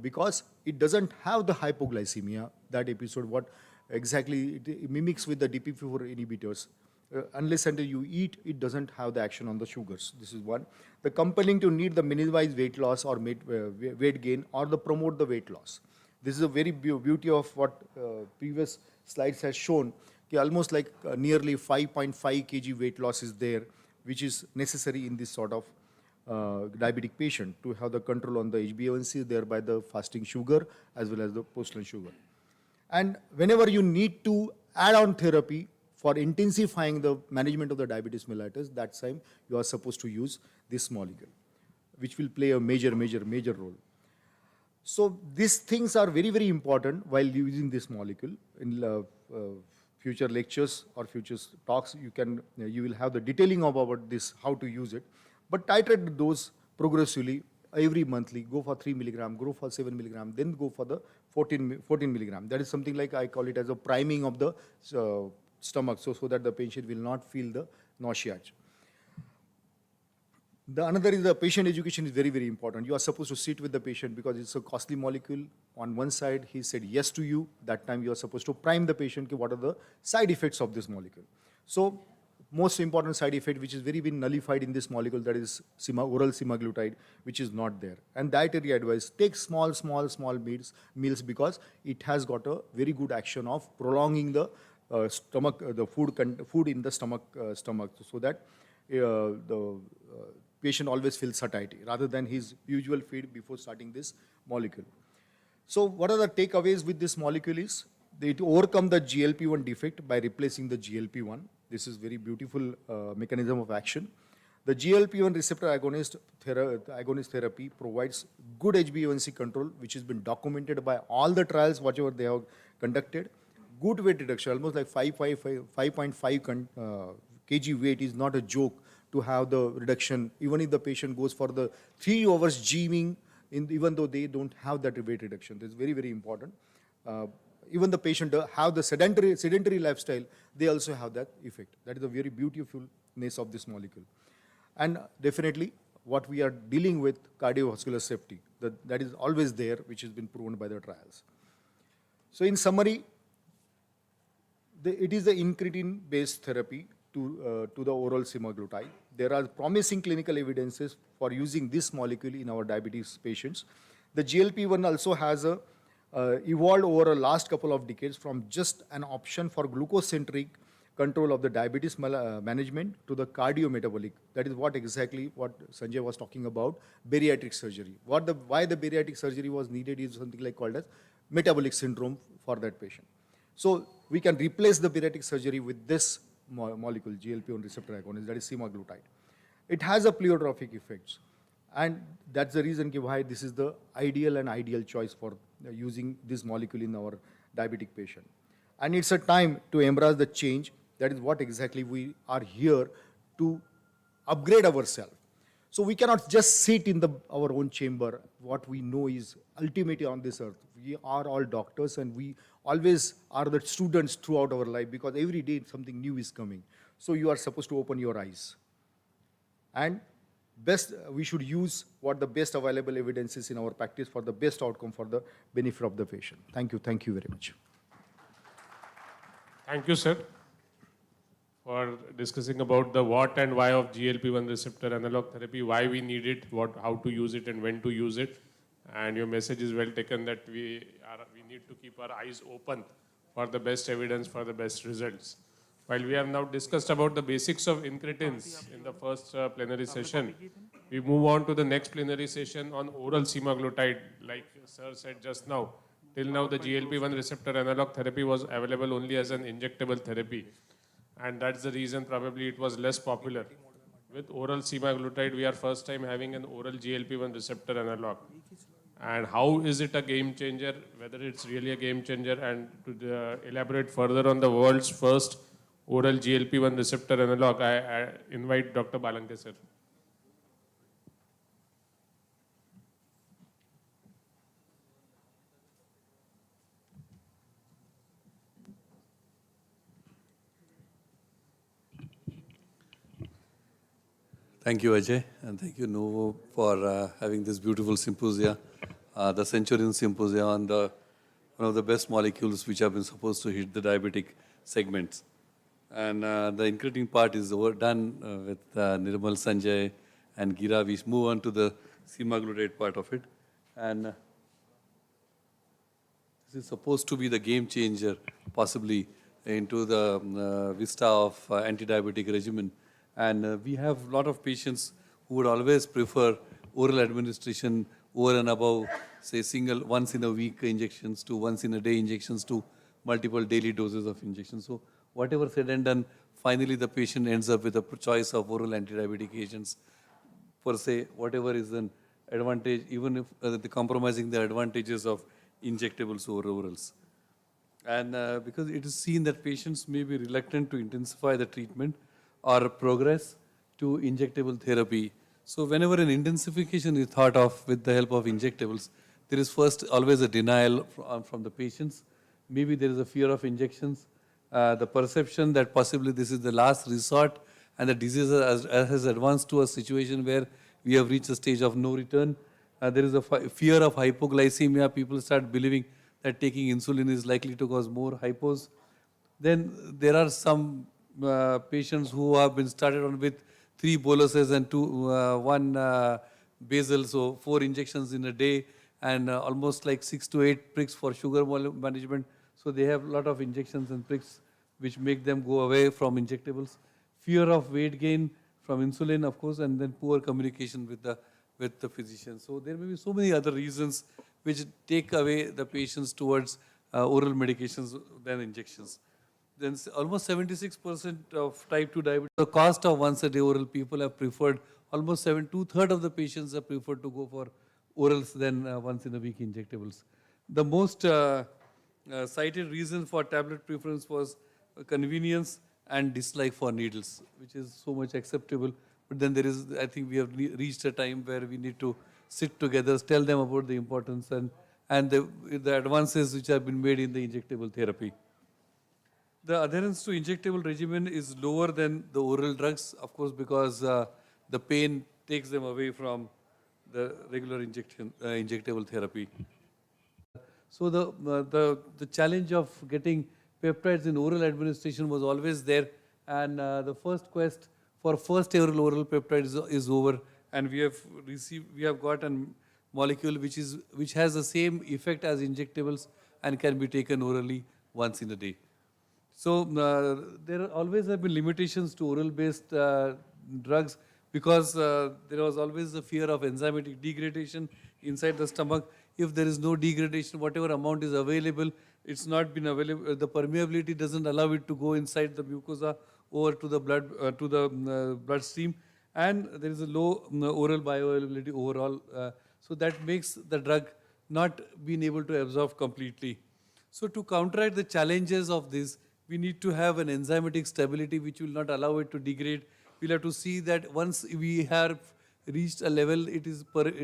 because it doesn't have the hypoglycemia. That episode, what exactly it mimics with the DPP4 inhibitors. Unless until you eat, it doesn't have the action on the sugars. This is one. The compelling to need the minimize weight loss or weight gain or the promote the weight loss. This is a very beauty of what previous slides has shown. Almost like nearly 5.5 kg weight loss is there, which is necessary in this sort of diabetic patient to have the control on the HbA1c, thereby the fasting sugar as well as the post-lunch sugar. And whenever you need to add on therapy for intensifying the management of the diabetes mellitus, that time you are supposed to use this molecule, which will play a major role. So these things are very, very important while using this molecule. In future lectures or future talks, you will have the detailing about this, how to use it. But titrate the dose progressively every monthly. Go for 3 milligram, go for 7 milligram, then go for the 14 milligram. That is something like I call it as a priming of the stomach, so that the patient will not feel the nausea. The another is the patient education is very, very important. You are supposed to sit with the patient because it's a costly molecule. On one side, he said yes to you. That time you are supposed to prime the patient, ki what are the side effects of this molecule. So most important side effect, which is very been nullified in this molecule, that is oral semaglutide, which is not there. And dietary advice, take small meals because it has got a very good action of prolonging the food in the stomach, so that the patient always feels satiety rather than his usual feed before starting this molecule. So what are the takeaways with this molecule is, it overcome the GLP-1 defect by replacing the GLP-1. This is very beautiful mechanism of action. The GLP-1 receptor agonist therapy provides good HbA1c control, which has been documented by all the trials, whatever they have conducted. Good weight reduction, almost like 5.5 kg weight is not a joke to have the reduction, even if the patient goes for the 3 hours gymming, even though they don't have that weight reduction. That's very, very important. Even the patient have the sedentary lifestyle, they also have that effect. That is the very beautifulness of this molecule. And definitely, what we are dealing with, cardiovascular safety, that is always there, which has been proven by the trials. So in summary, it is the incretin-based therapy to the oral semaglutide. There are promising clinical evidences for using this molecule in our diabetes patients. The GLP-1 also has evolved over the last couple of decades from just an option for glucose-centric control of the diabetes management to the cardiometabolic. That is what exactly what Sanjay was talking about, bariatric surgery. Why the bariatric surgery was needed is something like called as metabolic syndrome for that patient. So we can replace the bariatric surgery with this molecule, GLP-1 receptor agonist, that is semaglutide. It has a pleiotropic effects, and that's the reason why this is the ideal choice for using this molecule in our diabetic patient. And it's a time to embrace the change. That is what exactly we are here to upgrade ourselves. So we cannot just sit in our own chamber. What we know is ultimately on this earth, we are all doctors and we always are the students throughout our life because every day something new is coming. So you are supposed to open your eyes. And we should use what the best available evidence is in our practice for the best outcome for the benefit of the patient. Thank you very much. Thank you, sir, for discussing about the what and why of GLP-1 receptor analog therapy, why we need it, how to use it and when to use it. And your message is well taken that we need to keep our eyes open for the best evidence, for the best results. While we have now discussed about the basics of incretins in the first plenary session, we move on to the next plenary session on oral semaglutide. Like sir said just now, till now the GLP-1 receptor analog therapy was available only as an injectable therapy. And that's the reason probably it was less popular. With oral semaglutide, we are first time having an oral GLP-1 receptor analog. And how is it a game changer, whether it's really a game changer, and to elaborate further on the world's first oral GLP-1 receptor analog, I invite Dr. Balanke sir. Thank you, Ajay, and thank you, Novo, for having this beautiful symposia, the Centurion Symposia on one of the best molecules which have been supposed to hit the diabetic segments. And the incretin part is done with Nirmal, Sanjay, and Gira. We move on to the semaglutide part of it. And this is supposed to be the game changer, possibly, into the vista of anti-diabetic regimen. And we have a lot of patients who would always prefer oral administration over and above, say, once in a week injections to once in a day injections to multiple daily doses of injections. So whatever said and done, finally the patient ends up with a choice of oral anti-diabetic agents for, say, whatever is an advantage, even if compromising the advantages of injectables over orals. And because it is seen that patients may be reluctant to intensify the treatment or progress to injectable therapy. So whenever an intensification is thought of with the help of injectables, there is first always a denial from the patients. Maybe there is a fear of injections, the perception that possibly this is the last resort and the disease has advanced to a situation where we have reached a stage of no return. There is a fear of hypoglycemia. People start believing that taking insulin is likely to cause more hypos. Then there are some patients who have been started on with 3 boluses and 1 basal, so 4 injections in a day, and almost like 6 to 8 pricks for sugar management. So they have a lot of injections and pricks which make them go away from injectables. Fear of weight gain from insulin, of course, and then poor communication with the physician. So there may be so many other reasons which take away the patients towards oral medications than injections. Then almost 76% of type 2 diabetes, the cost of once a day oral, people have preferred, almost 2/3 of the patients have preferred to go for orals than once in a week injectables. The most cited reason for tablet preference was convenience and dislike for needles, which is so much acceptable. But then there is, I think we have reached a time where we need to sit together, tell them about the importance and the advances which have been made in the injectable therapy. The adherence to injectable regimen is lower than the oral drugs, of course, because the pain takes them away from the regular injectable therapy. So the challenge of getting peptides in oral administration was always there, and the first quest for first oral peptide is over, and we have got a molecule which has the same effect as injectables and can be taken orally once in a day. So there always have been limitations to oral-based drugs because there was always the fear of enzymatic degradation inside the stomach. If there is no degradation, whatever amount is available, it's not been available. The permeability doesn't allow it to go inside the mucosa or to the bloodstream, and there is a low oral bioavailability overall. So that makes the drug not being able to absorb completely. So to counteract the challenges of this, we need to have an enzymatic stability which will not allow it to degrade. We'll have to see that once we have reached a level, it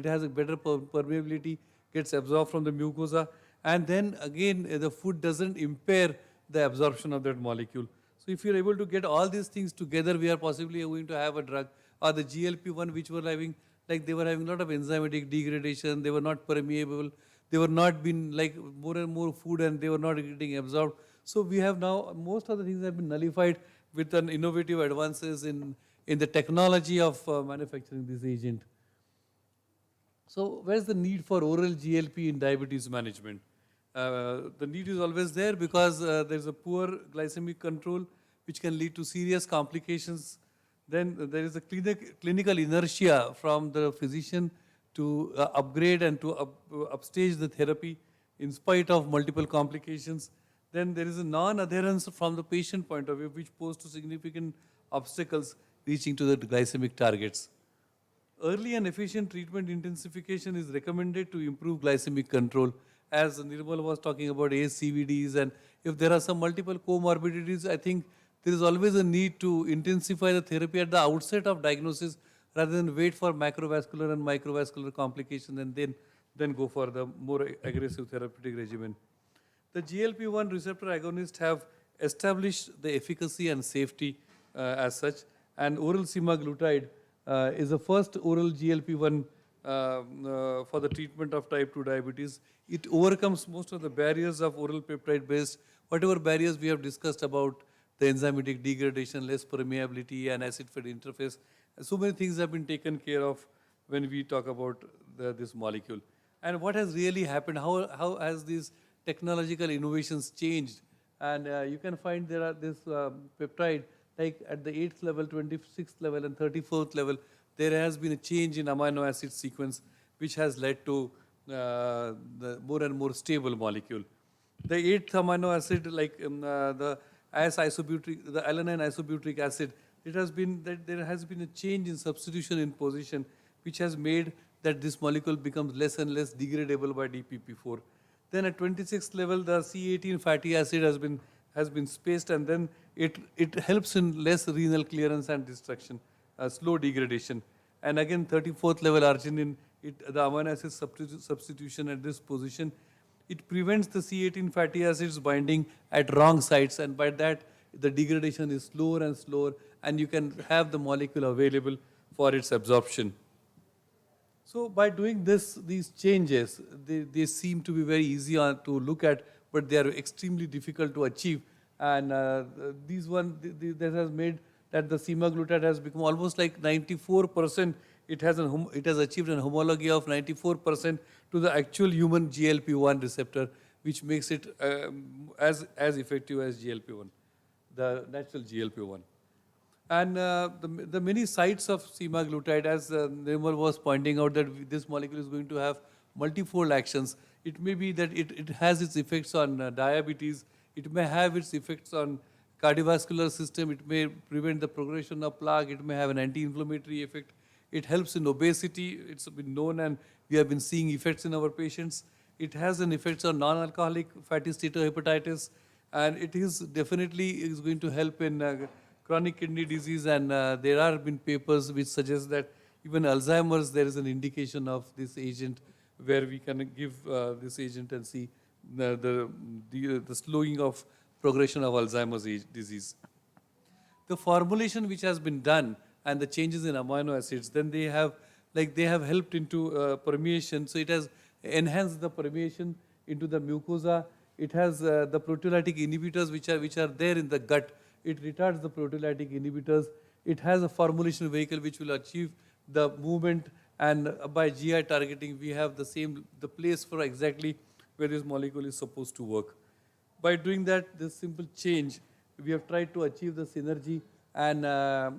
has a better permeability, gets absorbed from the mucosa, and then again the food doesn't impair the absorption of that molecule. So if you're able to get all these things together, we are possibly going to have a drug. Or the GLP-1 which were having, like they were having a lot of enzymatic degradation, they were not permeable, they were not being like more and more food and they were not getting absorbed. So we have now, most of the things have been nullified with an innovative advances in the technology of manufacturing this agent. So where's the need for oral GLP in diabetes management? The need is always there because there's a poor glycemic control which can lead to serious complications. Then there is a clinical inertia from the physician to upgrade and to upstage the therapy in spite of multiple complications. Then there is a non-adherence from the patient point of view, which poses to significant obstacles reaching to the glycemic targets. Early and efficient treatment intensification is recommended to improve glycemic control. As Nirmal was talking about ASCVDs, and if there are some multiple comorbidities, I think there is always a need to intensify the therapy at the outset of diagnosis rather than wait for macrovascular and microvascular complications and then go for the more aggressive therapeutic regimen. The GLP-1 receptor agonists have established the efficacy and safety as such, and oral semaglutide is the first oral GLP-1 for the treatment of type 2 diabetes. It overcomes most of the barriers of oral peptide-based, whatever barriers we have discussed about the enzymatic degradation, less permeability, and acid-fed interface. So many things have been taken care of when we talk about this molecule. And what has really happened? How has these technological innovations changed? And you can find there are this peptide, like at the 8th level, 26th level, and 34th level, there has been a change in amino acid sequence, which has led to the more and more stable molecule. The 8th amino acid, like the isobutyric, the alanine isobutyric acid, there has been a change in substitution in position, which has made that this molecule becomes less and less degradable by DPP-4. Then at 26th level, the C18 fatty acid has been spaced, and then it helps in less renal clearance and destruction, slow degradation. And again, 34th level arginine, the amino acid substitution at this position, it prevents the C18 fatty acids binding at wrong sites, and by that the degradation is slower and slower, and you can have the molecule available for its absorption. So by doing these changes, they seem to be very easy to look at, but they are extremely difficult to achieve. And that has made that the semaglutide has become almost like 94%. It has achieved an homology of 94% to the actual human GLP-1 receptor, which makes it as effective as GLP-1, the natural GLP-1. And the many sites of semaglutide, as Nirmal was pointing out, that this molecule is going to have multifold actions. It may be that it has its effects on diabetes. It may have its effects on cardiovascular system. It may prevent the progression of plaque. It may have an anti-inflammatory effect. It helps in obesity. It's been known, and we have been seeing effects in our patients. It has an effect on non-alcoholic fatty steatohepatitis, and it is definitely going to help in chronic kidney disease. And there have been papers which suggest that even Alzheimer's, there is an indication of this agent, where we can give this agent and see the slowing of progression of Alzheimer's disease. The formulation which has been done and the changes in amino acids, then they have helped into permeation. So it has enhanced the permeation into the mucosa. It has the proteolytic inhibitors which are there in the gut. It retards the proteolytic inhibitors. It has a formulation vehicle which will achieve the movement, and by GI targeting, we have the place for exactly where this molecule is supposed to work. By doing that, this simple change, we have tried to achieve the synergy, and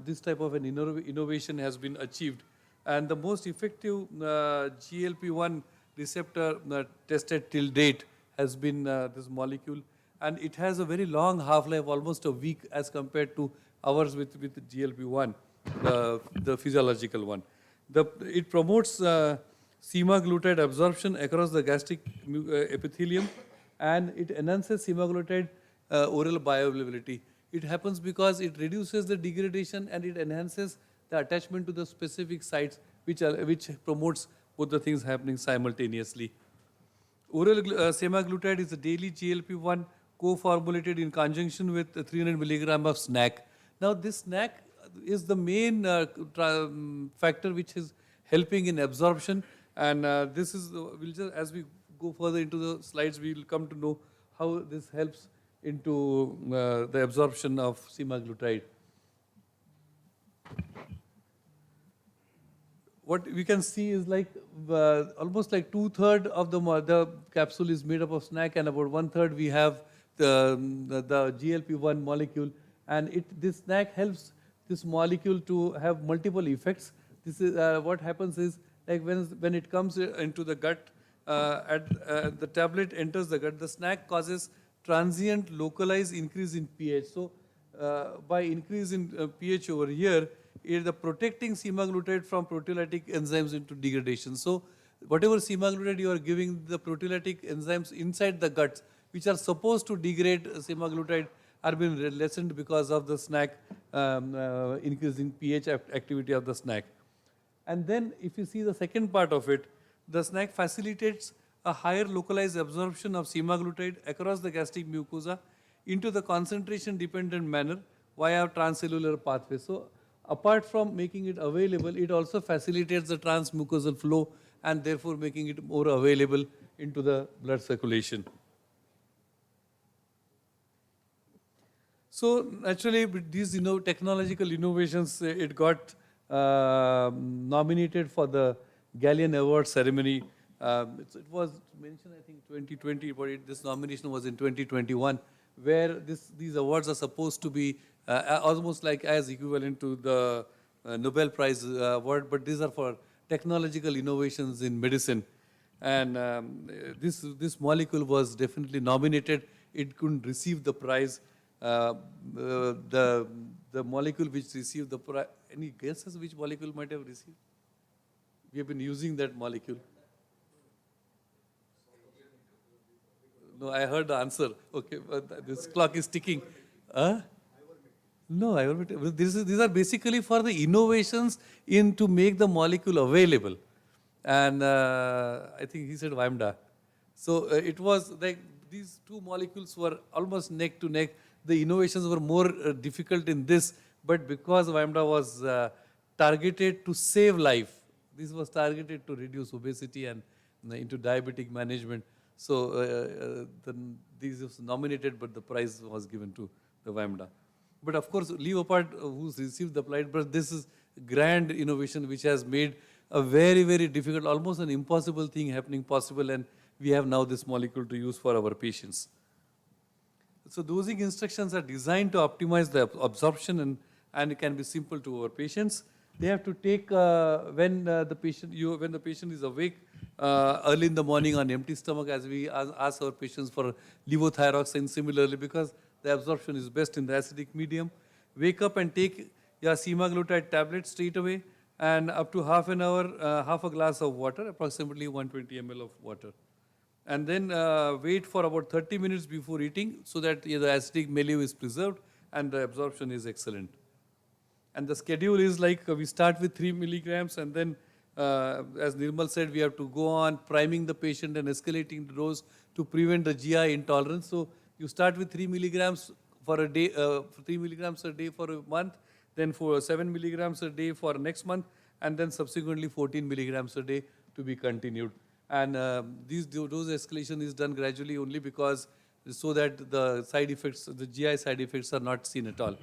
this type of an innovation has been achieved. And the most effective GLP-1 receptor tested till date has been this molecule, and it has a very long half-life, almost a week, as compared to ours with GLP-1, the physiological one. It promotes semaglutide absorption across the gastric epithelium, and it enhances semaglutide oral bioavailability. It happens because it reduces the degradation and it enhances the attachment to the specific sites, which promotes both the things happening simultaneously. Oral semaglutide is a daily GLP-1 co-formulated in conjunction with 300 milligram of SNAC. Now this SNAC is the main factor which is helping in absorption, and this is, as we go further into the slides, we will come to know how this helps into the absorption of semaglutide. What we can see is like almost like 2/3 of the capsule is made up of SNAC, and about 1/3 we have the GLP-1 molecule, and this SNAC helps this molecule to have multiple effects. This is what happens is, like when it comes into the gut, the tablet enters the gut, the SNAC causes transient localized increase in pH. So by increase in pH over here, it is protecting semaglutide from proteolytic enzymes into degradation. So whatever semaglutide you are giving, the proteolytic enzymes inside the guts, which are supposed to degrade semaglutide, are being lessened because of the SNAC increasing pH activity of the SNAC. And then if you see the second part of it, the SNAC facilitates a higher localized absorption of semaglutide across the gastric mucosa into the concentration dependent manner via transcellular pathway. So apart from making it available, it also facilitates the transmucosal flow and therefore making it more available into the blood circulation. So naturally, with these technological innovations, it got nominated for the Galleon Award ceremony. It was mentioned, I think, 2020, but this nomination was in 2021, where these awards are supposed to be almost like as equivalent to the Nobel Prize award, but these are for technological innovations in medicine. And this molecule was definitely nominated. It couldn't receive the prize. The molecule which received the prize, any guesses which molecule might have received? We have been using that molecule. No, I heard the answer. Okay, but this clock is ticking. No, these are basically for the innovations to make the molecule available. And I think he said Vimda. So it was like these two molecules were almost neck to neck. The innovations were more difficult in this, but because Vimda was targeted to save life, This was targeted to reduce obesity and into diabetic management. So this was nominated, but the prize was given to the Vimda. But of course, leave apart who's received the applied, but this is grand innovation which has made a very, very difficult, almost an impossible thing happening possible, and we have now this molecule to use for our patients. So dosing instructions are designed to optimize the absorption and it can be simple to our patients. They have to take when the patient is awake early in the morning on empty stomach, as we ask our patients for levothyroxine similarly, because the absorption is best in the acidic medium. Wake up and take your semaglutide tablet straight away, and up to half an hour, half a glass of water, approximately 120 ml of water. And then wait for about 30 minutes before eating so that the acidic milieu is preserved and the absorption is excellent. And the schedule is like we start with 3 milligrams, and then as Nirmal said, we have to go on priming the patient and escalating the dose to prevent the GI intolerance. So you start with 3 milligrams for a day, 3 milligrams a day for a month, then for 7 milligrams a day for next month, and then subsequently 14 milligrams a day to be continued. And these dose escalation is done gradually only because so that the side effects, the GI side effects are not seen at all.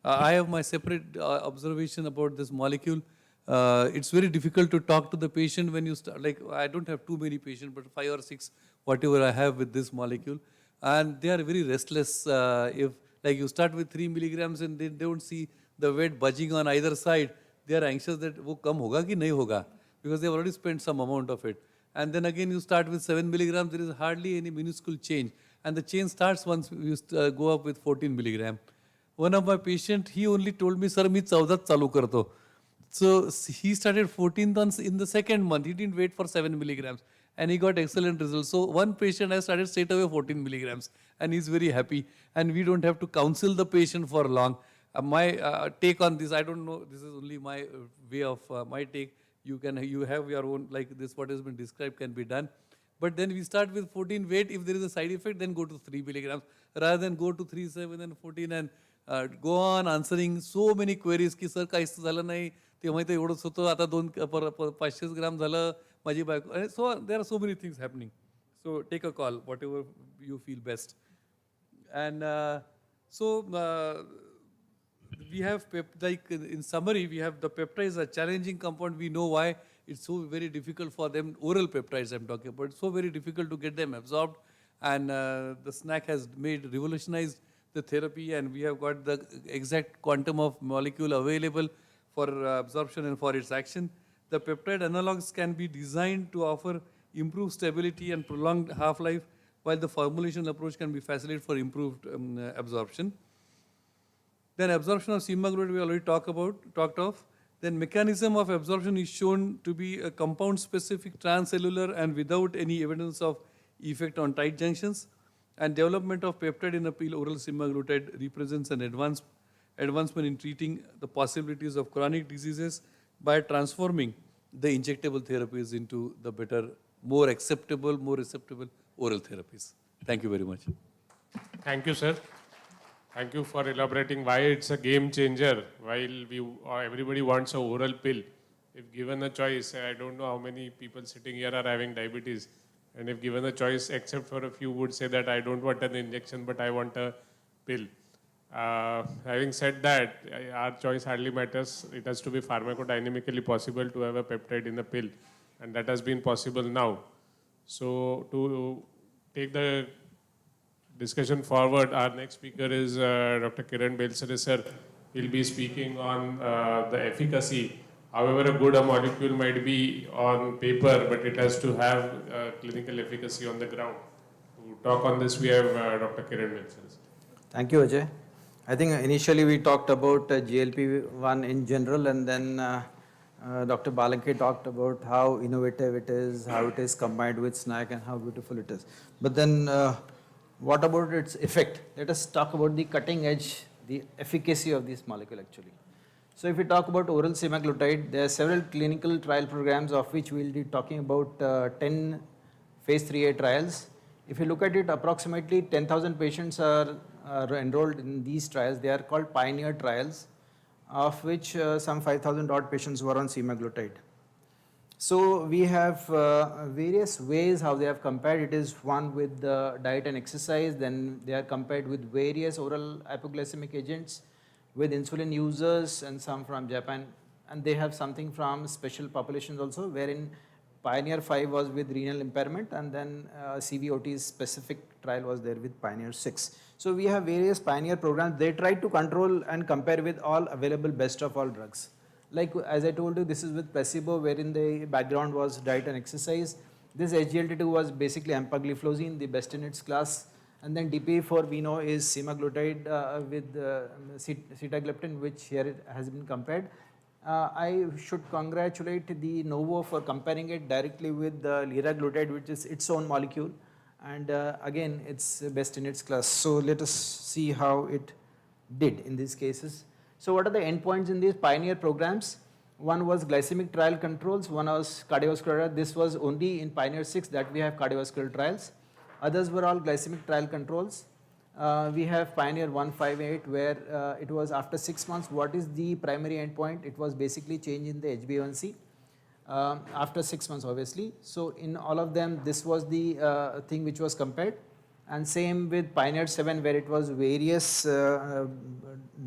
I have my separate observation about this molecule. It's very difficult to talk to the patient when you start, like I don't have too many patients, but 5 or 6, whatever I have with this molecule. And they are very restless. If like you start with 3 milligrams and they don't see the weight budging on either side, they are anxious that wo kam hoga ki nahi hoga, because they have already spent some amount of it. And then again you start with 7 milligrams, there is hardly any minuscule change. And the change starts once you go up with 14 milligram. One of my patients, he only told me, sir, me 14 chalu karto. So he started 14th in the second month. He didn't wait for 7 milligrams. And he got excellent results. So one patient has started straight away 14 milligrams. And he's very happy. And we don't have to counsel the patient for long. My take on this, I don't know, this is only my way of my take. You have your own, like this, what has been described can be done. But then we start with 14, wait, if there is a side effect, then go to 3 milligrams, rather than go to 3, 7 and 14 and go on answering so many queries की sir काहीच झालं नाही ते माहिती एवढंच होतं आता 500 ग्राम झालं माझी बायको. So there are so many things happening. So take a call, whatever you feel best. And we have, like in summary, we have the peptides are challenging compound. We know why it's so very difficult for them. Oral peptides I'm talking about. It's so very difficult to get them absorbed. And the snack has revolutionized the therapy, and we have got the exact quantum of molecule available for absorption and for its action. The peptide analogs can be designed to offer improved stability and prolonged half-life, while the formulation approach can be facilitated for improved absorption. Then absorption of semaglutide we already talked of. Then mechanism of absorption is shown to be a compound-specific transcellular and without any evidence of effect on tight junctions. And development of peptide in a pill oral semaglutide represents an advancement in treating the possibilities of chronic diseases by transforming the injectable therapies into the better, more acceptable, more acceptable oral therapies. Thank you very much. Thank you, sir. Thank you for elaborating why it's a game changer. While everybody wants an oral pill, if given a choice, I don't know how many people sitting here are having diabetes. And if given a choice, except for a few would say that I don't want an injection, but I want a pill. Having said that, our choice hardly matters. It has to be pharmacodynamically possible to have a peptide in a pill. And that has been possible now. So to take the discussion forward, our next speaker is Dr. Kiran Belsare sir. He'll be speaking on the efficacy. However, a good molecule might be on paper, but it has to have clinical efficacy on the ground. To talk on this, we have Dr. Kiran Belsare. Thank you, Ajay. I think initially we talked about GLP-1 in general, and then Dr. Balanke talked about how innovative it is, how it is combined with snack, and how beautiful it is. But then what about its effect? Let us talk about the cutting edge, the efficacy of this molecule actually. So if we talk about oral semaglutide, there are several clinical trial programs, of which we will be talking about 10 phase 3A trials. If you look at it, approximately 10,000 patients are enrolled in these trials. They are called pioneer trials, of which some 5,000 odd patients were on semaglutide. So we have various ways how they have compared. It is one with the diet and exercise, then they are compared with various oral hypoglycemic agents, with insulin users and some from Japan, and they have something from special populations also, wherein Pioneer 5 was with renal impairment, and then CVOT's specific trial was there with Pioneer 6. So we have various Pioneer programs. They try to control and compare with all available best of all drugs. Like as I told you, this is with placebo, wherein the background was diet and exercise. This SGLT2 was basically empagliflozin, the best in its class. And then DPA4 we know is semaglutide with sitagliptin, which here it has been compared. I should congratulate the Novo for comparing it directly with the liraglutide, which is its own molecule. And again, it's best in its class. So let us see how it did in these cases. So what are the endpoints in these Pioneer programs? One was glycemic trial controls, one was cardiovascular. This was only in Pioneer 6 that we have cardiovascular trials. Others were all glycemic trial controls. We have Pioneer 158 where it was after 6 months. What is the primary endpoint? It was basically change in the HbA1c after 6 months obviously. So in all of them this was the thing which was compared, and same with Pioneer 7 where it was various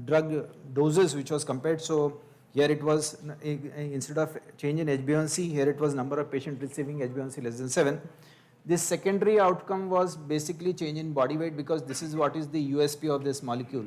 drug doses which was compared. So here it was instead of change in HbA1c, here it was number of patients receiving HbA1c less than 7. This secondary outcome was basically change in body weight, because this is what is the USP of this molecule.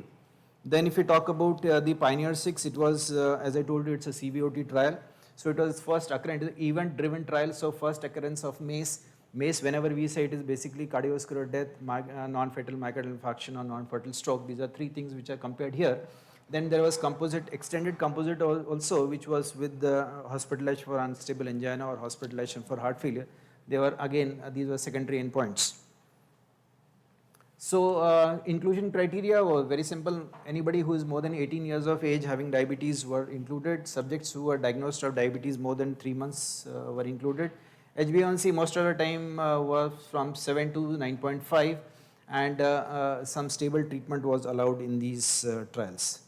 Then if we talk about the Pioneer 6, it was as I told you, it's a CVOT trial. So it was first occurrence, event driven trial. So first occurrence of MACE. MACE, whenever we say, it is basically cardiovascular death, non-fatal myocardial infarction or non-fatal stroke. These are three things which are compared here. Then there was composite, extended composite also, which was with the hospitalization for unstable angina or hospitalization for heart failure. They were again, these were secondary endpoints. So inclusion criteria were very simple. Anybody who is more than 18 years of age having diabetes were included. Subjects who were diagnosed of diabetes more than 3 months were included. HbA1c most of the time was from 7 to 9.5, and some stable treatment was allowed in these trials.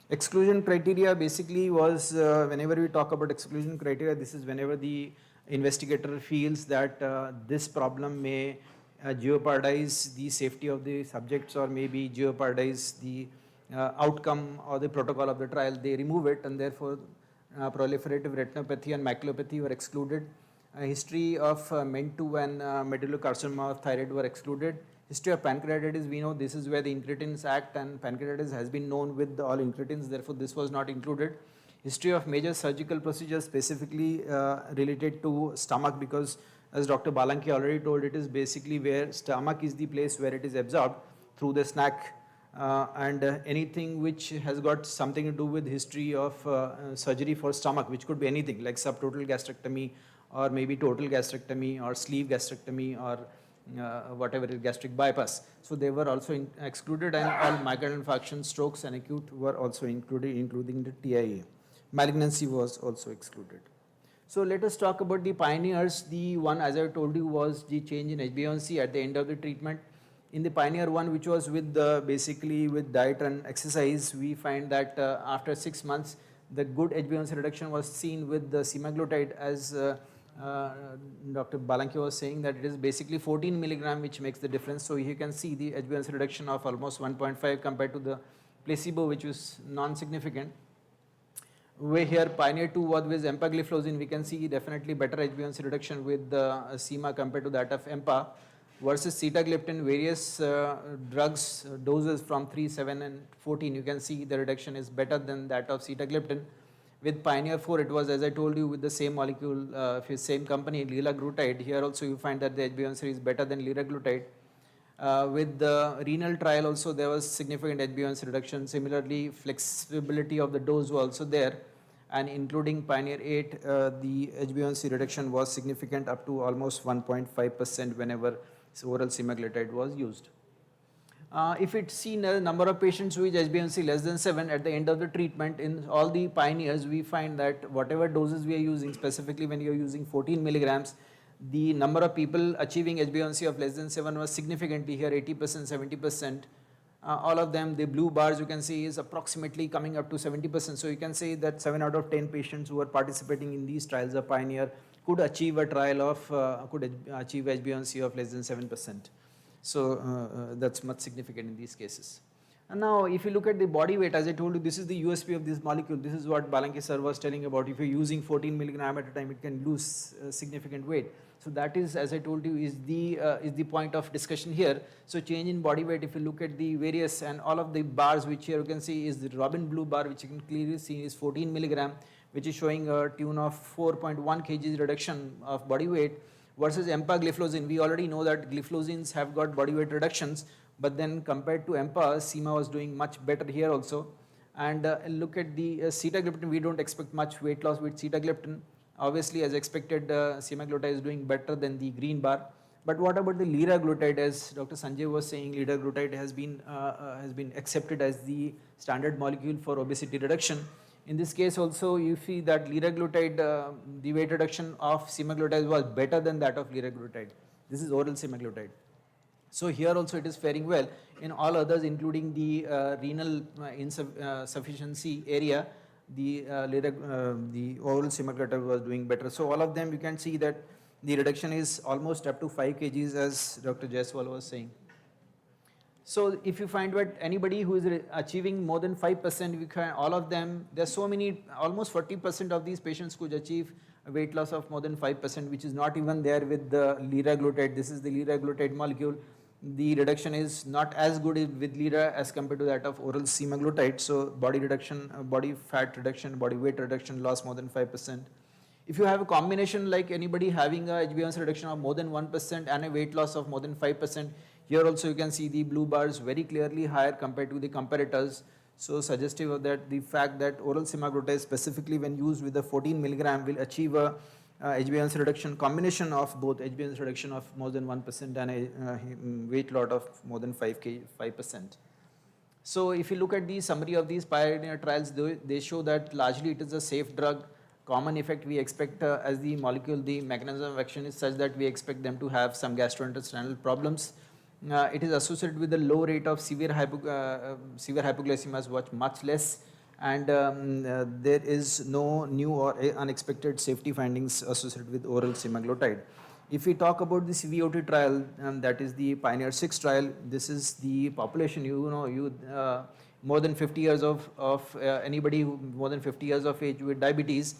Exclusion criteria basically was, whenever we talk about exclusion criteria, this is whenever the investigator feels that this problem may jeopardize the safety of the subjects or maybe jeopardize the outcome or the protocol of the trial, they remove it, and therefore proliferative retinopathy and maculopathy were excluded. History of MEN2 and medullocarcinoma of thyroid were excluded. History of pancreatitis, we know this is where the incretins act, and pancreatitis has been known with all incretins, therefore this was not included. History of major surgical procedures specifically related to stomach, because as Dr. Balanki already told, it is basically where stomach is the place where it is absorbed through the snack, and anything which has got something to do with history of surgery for stomach, which could be anything like subtotal gastrectomy or maybe total gastrectomy or sleeve gastrectomy or whatever is gastric bypass. So they were also excluded, and all myocardial infarction, strokes and acute were also included, including the TIA. Malignancy was also excluded. So let us talk about the pioneers. The one, as I told you, was the change in HbA1c at the end of the treatment. In the Pioneer 1, which was with basically with diet and exercise, we find that after 6 months, the good HbA1c reduction was seen with the semaglutide, as Dr. Balanki was saying that it is basically 14 milligram which makes the difference. So you can see the HbA1c reduction of almost 1.5 compared to the placebo, which was non-significant. Where here Pioneer 2 was with empagliflozin, we can see definitely better HbA1c reduction with the SEMA compared to that of EMPA, versus sitagliptin, various drugs doses from 3, 7 and 14, you can see the reduction is better than that of sitagliptin. With Pioneer 4, it was, as I told you, with the same molecule, same company, liraglutide. Here also you find that the HbA1c is better than liraglutide. With the renal trial also, there was significant HbA1c reduction. Similarly, flexibility of the dose was also there, and including Pioneer 8, the HbA1c reduction was significant, up to almost 1.5% whenever oral semaglutide was used. If it's seen a number of patients with HbA1c less than 7 at the end of the treatment, in all the Pioneers, we find that whatever doses we are using, specifically when you are using 14 milligrams, the number of people achieving HbA1c of less than 7 was significantly here, 80%, 70%. all of them, the blue bars you can see is approximately coming up to 70%. So you can say that 7 out of 10 patients who are participating in these trials of Pioneer could achieve a trial of, could achieve HbA1c of less than 7%. So that's much significant in these cases. And now if you look at the body weight, as I told you, this is the USP of this molecule. This is what Balanke sir was telling about. If you're using 14 milligram at a time, it can lose significant weight. So that is, as I told you, is the point of discussion here. So change in body weight, if you look at the various and all of the bars which here you can see is the Robin blue bar, which you can clearly see is 14 milligram, which is showing a tune of 4.1 kg reduction of body weight versus empagliflozin. We already know that gliflozins have got body weight reductions, but then compared to EMPA, SEMA was doing much better here also. And look at the sitagliptin, we don't expect much weight loss with sitagliptin. Obviously, as expected, semaglutide is doing better than the green bar. But what about the liraglutide? As Dr. Sanjay was saying, liraglutide has been accepted as the standard molecule for obesity reduction. In this case also, you see that liraglutide, the weight reduction of semaglutide was better than that of liraglutide. This is oral semaglutide. So here also it is faring well. In all others, including the renal insufficiency area, the oral semaglutide was doing better. So all of them, you can see that the reduction is almost up to 5 kgs, as Dr. Jaiswal was saying. So if you find that anybody who is achieving more than 5%, we can, all of them, there are so many, almost 40% of these patients could achieve a weight loss of more than 5%, which is not even there with the liraglutide. This is the liraglutide molecule. The reduction is not as good with lira as compared to that of oral semaglutide. So body reduction, body fat reduction, body weight reduction, loss more than 5%. If you have a combination like anybody having a HbA1c reduction of more than 1% and a weight loss of more than 5%, here also you can see the blue bars very clearly higher compared to the comparators. So suggestive of that, the fact that oral semaglutide specifically when used with the 14 milligram will achieve a HbA1c reduction, combination of both HbA1c reduction of more than 1% and a weight loss of more than 5%. So if you look at the summary of these Pioneer trials, they show that largely it is a safe drug. Common effect we expect as the molecule, the mechanism of action is such that we expect them to have some gastrointestinal problems. It is associated with a low rate of severe hypoglycemia, much less, and there is no new or unexpected safety findings associated with oral semaglutide. If we talk about this Vo2 trial, that is the Pioneer 6 trial, this is the population, more than 50 years of anybody who more than 50 years of age with diabetes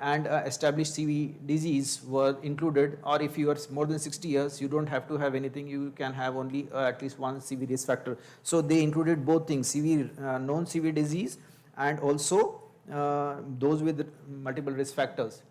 and established CV disease were included, or if you are more than 60 years, you don't have to have anything, you can have only at least one CV risk factor. So they included both things, known CV disease and also those with multiple risk factors.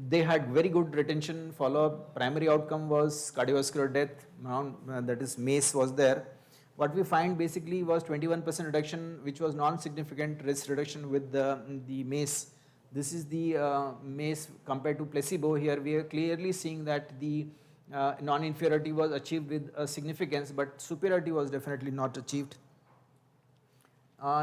They had very good retention follow-up. Primary outcome was cardiovascular death, that is MACE was there. What we find basically was 21% reduction, which was non-significant risk reduction with the MACE. This is the MACE compared to placebo. Here we are clearly seeing that the non-inferiority was achieved with a significance, but superiority was definitely not achieved.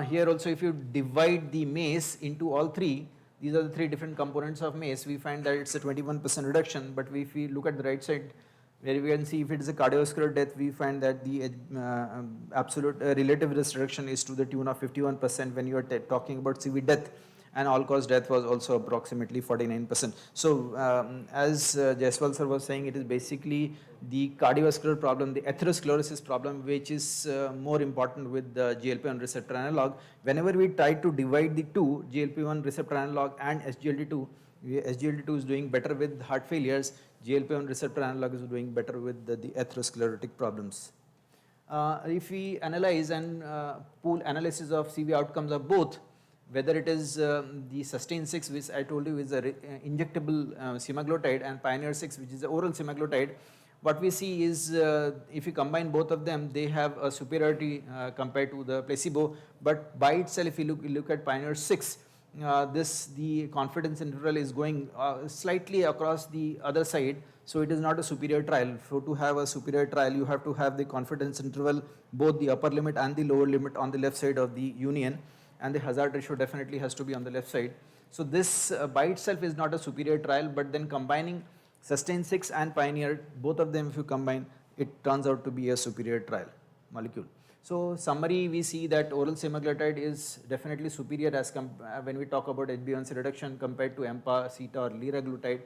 Here also, if you divide the MACE into all three, these are the three different components of MACE, we find that it's a 21% reduction, but if we look at the right side, where we can see if it is a cardiovascular death, we find that the absolute relative risk reduction is to the tune of 51% when you are talking about CV death, and all-cause death was also approximately 49%. So as Jaiswal sir was saying, it is basically the cardiovascular problem, the atherosclerosis problem, which is more important with the GLP-1 receptor analog. Whenever we try to divide the two, GLP-1 receptor analog and SGLT2, SGLT2 is doing better with heart failures, GLP-1 receptor analog is doing better with the atherosclerotic problems. If we analyze and pool analysis of CV outcomes of both, whether it is the Sustain 6, which I told you is a injectable semaglutide, and Pioneer 6, which is the oral semaglutide, what we see is if you combine both of them, they have a superiority compared to the placebo, but by itself, if you look at Pioneer 6, the confidence interval is going slightly across the other side, so it is not a superior trial. So to have a superior trial, you have to have the confidence interval, both the upper limit and the lower limit on the left side of the union, and the hazard ratio definitely has to be on the left side. So this by itself is not a superior trial, but then combining Sustain 6 and Pioneer, both of them if you combine, it turns out to be a superior trial molecule. So summary, we see that oral semaglutide is definitely superior as when we talk about HbA1c reduction compared to EMPA, CETA or liraglutide.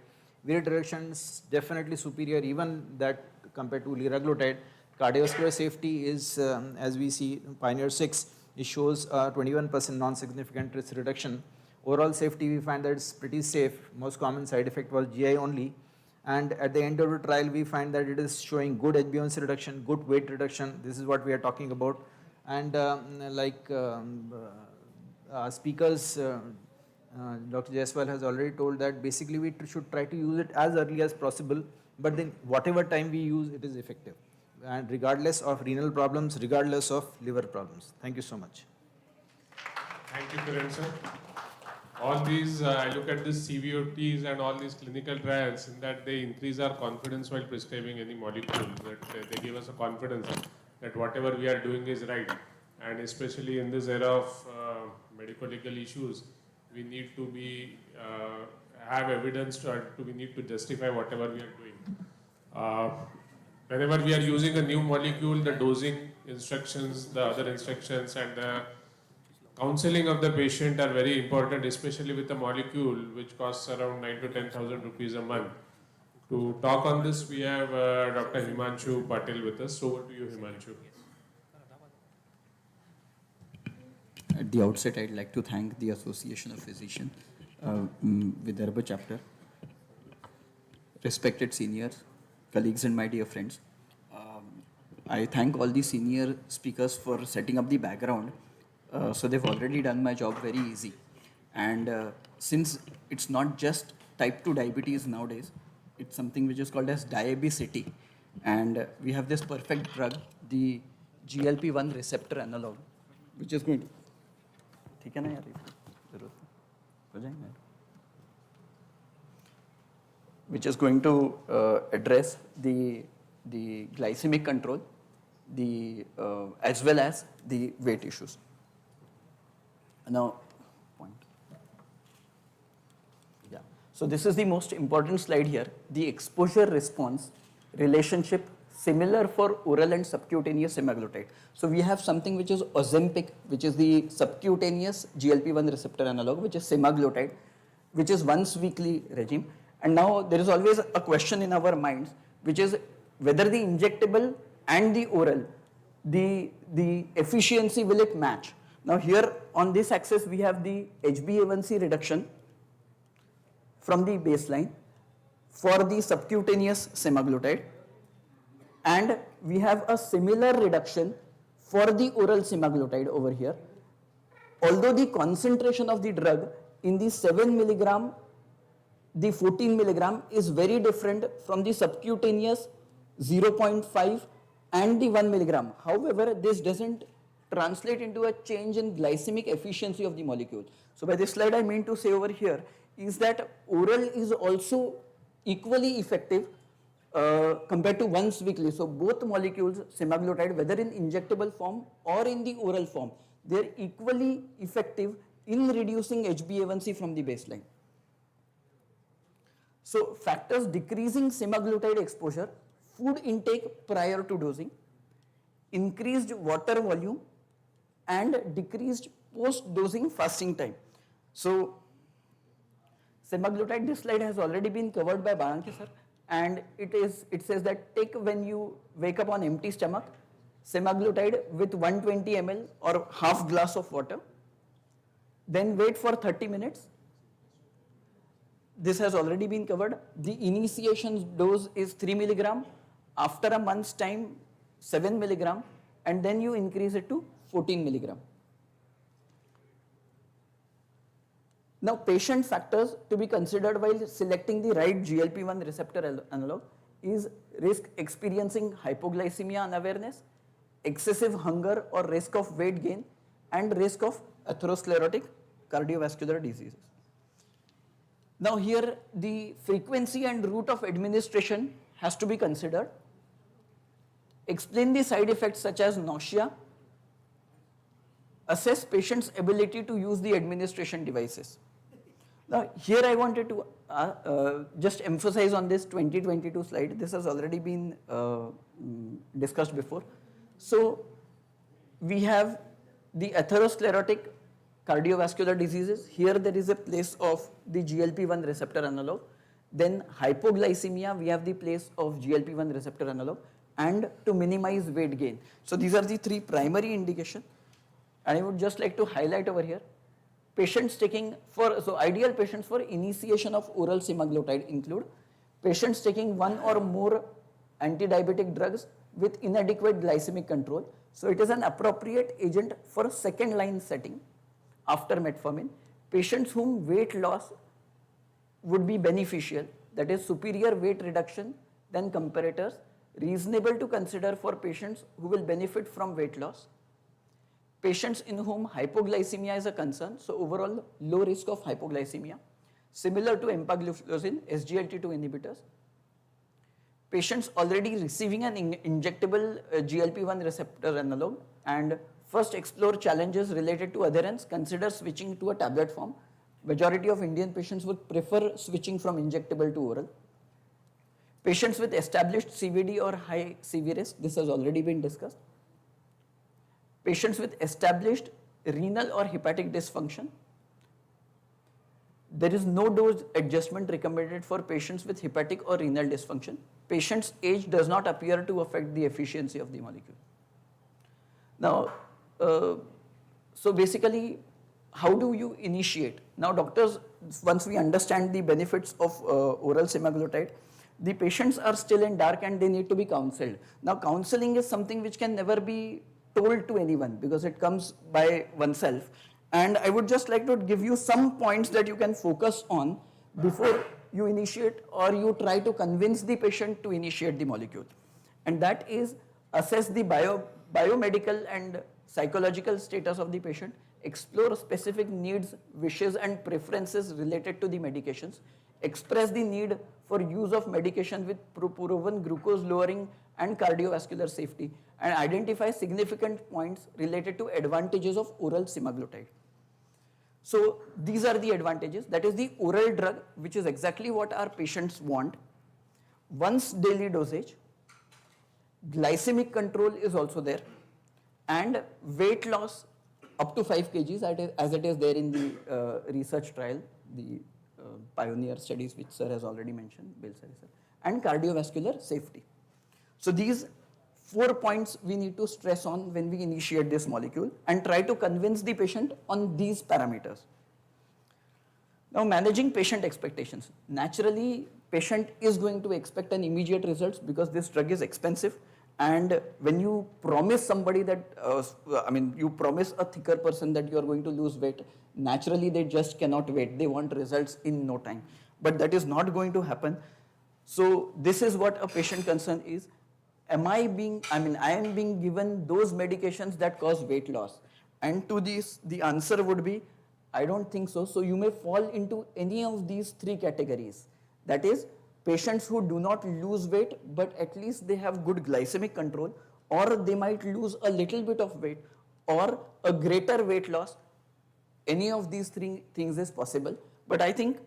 Weight reduction is definitely superior even that compared to liraglutide. Cardiovascular safety is, as we see in Pioneer 6, it shows 21% non-significant risk reduction. Overall safety, we find that it's pretty safe. Most common side effect was GI only. And at the end of the trial, we find that it is showing good HbA1c reduction, good weight reduction. This is what we are talking about. And speakers, Dr. Jaiswal has already told that basically we should try to use it as early as possible, but then whatever time we use, it is effective. And regardless of renal problems, regardless of liver problems. Thank you so much. Thank you, Kiran sir. All these, I look at these CVOTs and all these clinical trials in that they increase our confidence while prescribing any molecule, that they give us a confidence that whatever we are doing is right. And especially in this era of medical issues, we need to be, have evidence we need to justify whatever we are doing. Whenever we are using a new molecule, the dosing instructions, the other instructions and the counseling of the patient are very important, especially with a molecule which costs around 9,000 to 10,000 rupees a month. To talk on this, we have Dr. Himanshu Patil with us. So over to you, Himanshu. At the outset, I'd like to thank the Association of Physicians, Vidarbha chapter, respected seniors, colleagues and my dear friends. I thank all the senior speakers for setting up the background. So they've already done my job very easy. And since it's not just type 2 diabetes nowadays, it's something which is called as diabesity. And we have this perfect drug, the GLP One Receptor Analog, which is going to... which is going to address the glycemic control, as well as the weight issues. Now, yeah. So this is the most important slide here. The exposure response relationship similar for oral and subcutaneous semaglutide. So we have something which is Ozempic, which is the subcutaneous GLP-1 receptor analog, which is semaglutide, which is once weekly regime. And now there is always a question in our minds, which is whether the injectable and the oral, the efficiency, will it match? Now here on this axis we have the HbA1c reduction from the baseline for the subcutaneous semaglutide, and we have a similar reduction for the oral semaglutide over here. Although the concentration of the drug in the 7 milligram, the 14 milligram is very different from the subcutaneous 0.5 and the 1 milligram. However, this doesn't translate into a change in glycemic efficiency of the molecule. So by this slide I mean to say over here is that oral is also equally effective compared to once weekly. So both molecules, semaglutide, whether in injectable form or in the oral form, they are equally effective in reducing HbA1c from the baseline. So factors decreasing semaglutide exposure: food intake prior to dosing, increased water volume, and decreased post-dosing fasting time. So semaglutide, this slide has already been covered by Balanke sir, and it says that take when you wake up on empty stomach, semaglutide with 120 ml or half glass of water, then wait for 30 minutes. This has already been covered. The initiation dose is 3 milligram. After a month's time, 7 milligram, and then you increase it to 14 milligram. Now, patient factors to be considered while selecting the right GLP-1 receptor analog is risk experiencing hypoglycemia unawareness, excessive hunger or risk of weight gain, and risk of atherosclerotic cardiovascular diseases. Now here the frequency and route of administration has to be considered. Explain the side effects such as nausea. Assess patient's ability to use the administration devices. Now here I wanted to just emphasize on this 2022 slide. This has already been discussed before. So we have the atherosclerotic cardiovascular diseases. Here there is a place of the GLP-1 receptor analog. Then hypoglycemia, we have the place of GLP-1 receptor analog, and to minimize weight gain. So these are the three primary indications. And I would just like to highlight over here, patients taking so ideal patients for initiation of oral semaglutide include patients taking one or more anti-diabetic drugs with inadequate glycemic control. So it is an appropriate agent for a second line setting after metformin. Patients whom weight loss would be beneficial, that is superior weight reduction than comparators, reasonable to consider for patients who will benefit from weight loss. Patients in whom hypoglycemia is a concern, so overall low risk of hypoglycemia, similar to empagliflozin, SGLT2 inhibitors. Patients already receiving an injectable GLP-1 receptor analog and first explore challenges related to adherence, consider switching to a tablet form. Majority of Indian patients would prefer switching from injectable to oral. Patients with established CVD or high CV risk, this has already been discussed. Patients with established renal or hepatic dysfunction. There is no dose adjustment recommended for patients with hepatic or renal dysfunction. Patient's age does not appear to affect the efficiency of the molecule. Now, so basically, how do you initiate? Now, doctors, once we understand the benefits of oral semaglutide, the patients are still in dark and they need to be counseled. Now, counseling is something which can never be told to anyone because it comes by oneself. And I would just like to give you some points that you can focus on before you initiate or you try to convince the patient to initiate the molecule. And that is assess the biomedical and psychological status of the patient, explore specific needs, wishes and preferences related to the medications, express the need for use of medication with proven glucose lowering and cardiovascular safety, and identify significant points related to advantages of oral semaglutide. So these are the advantages. That is the oral drug, which is exactly what our patients want. Once daily dosage, glycemic control is also there, and weight loss up to 5 kgs as it is there in the research trial, the pioneer studies which sir has already mentioned, Bill sir, and cardiovascular safety. So these 4 points we need to stress on when we initiate this molecule and try to convince the patient on these parameters. Now, managing patient expectations. Naturally, patient is going to expect an immediate results because this drug is expensive, and when you promise somebody that, you promise a thicker person that you are going to lose weight, naturally they just cannot wait. They want results in no time. But that is not going to happen. So this is what a patient concern is. I am being given those medications that cause weight loss. And to this, the answer would be, I don't think so. So you may fall into any of these 3 categories. That is, patients who do not lose weight, but at least they have good glycemic control, or they might lose a little bit of weight, or a greater weight loss. Any of these 3 things is possible. But I think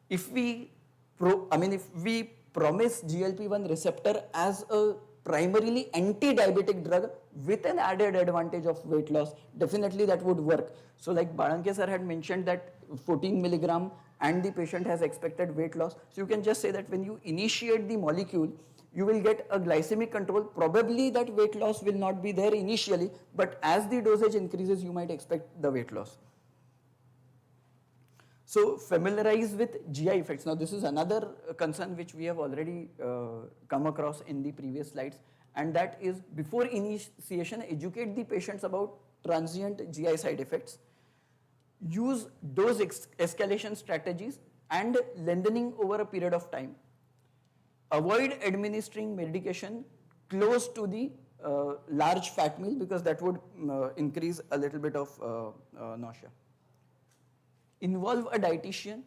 if we promise GLP-1 receptor as a primarily anti-diabetic drug with an added advantage of weight loss, definitely that would work. So like Balanke sir had mentioned that 14 milligram and the patient has expected weight loss. So you can just say that when you initiate the molecule, you will get a glycemic control. Probably that weight loss will not be there initially, but as the dosage increases, you might expect the weight loss. So familiarize with GI effects. Now this is another concern which we have already come across in the previous slides, and that is before initiation, educate the patients about transient GI side effects. Use dose escalation strategies and lengthening over a period of time. Avoid administering medication close to the large fat meal because that would increase a little bit of nausea. Involve a dietitian.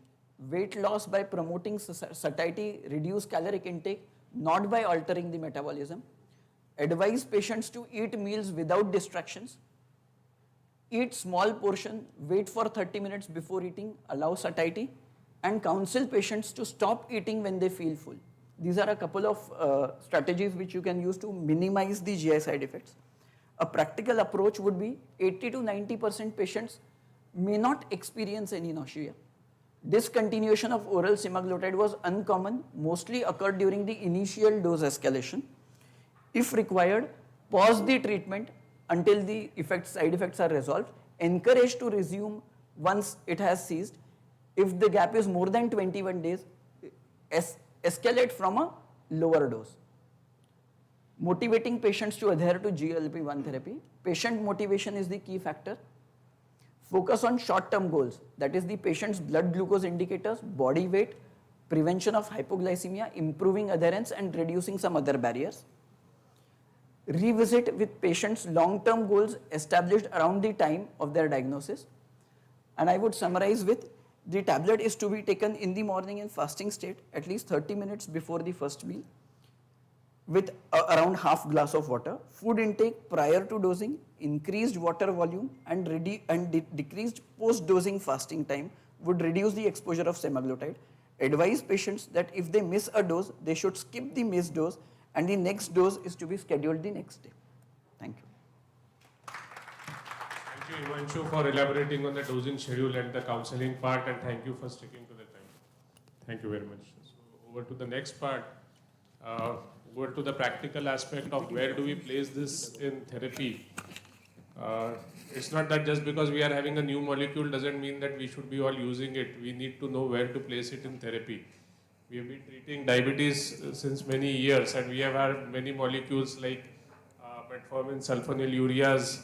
Weight loss by promoting satiety, reduce caloric intake, not by altering the metabolism. Advise patients to eat meals without distractions. Eat small portion, wait for 30 minutes before eating, allow satiety, and counsel patients to stop eating when they feel full. These are a couple of strategies which you can use to minimize the GI side effects. a practical approach would be 80 to 90% patients may not experience any nausea. Discontinuation of oral semaglutide was uncommon, mostly occurred during the initial dose escalation. If required, pause the treatment until the side effects are resolved. Encourage to resume once it has ceased. If the gap is more than 21 days, escalate from a lower dose. Motivating patients to adhere to GLP-1 therapy. Patient motivation is the key factor. Focus on short-term goals, that is the patient's blood glucose indicators, body weight, prevention of hypoglycemia, improving adherence and reducing some other barriers. Revisit with patients long-term goals established around the time of their diagnosis. And I would summarize with, the tablet is to be taken in the morning in fasting state at least 30 minutes before the first meal with around half glass of water. Food intake prior to dosing, increased water volume and decreased post-dosing fasting time would reduce the exposure of semaglutide. Advise patients that if they miss a dose, they should skip the missed dose and the next dose is to be scheduled the next day. Thank you. Thank you, Ivanshu, for elaborating on the dosing schedule and the counseling part, and thank you for sticking to the time. Thank you very much. So over to the next part. Over to the practical aspect of where do we place this in therapy. It's not that just because we are having a new molecule doesn't mean that we should be all using it. We need to know where to place it in therapy. We have been treating diabetes since many years, and we have had many molecules like metformin, sulfonylureas,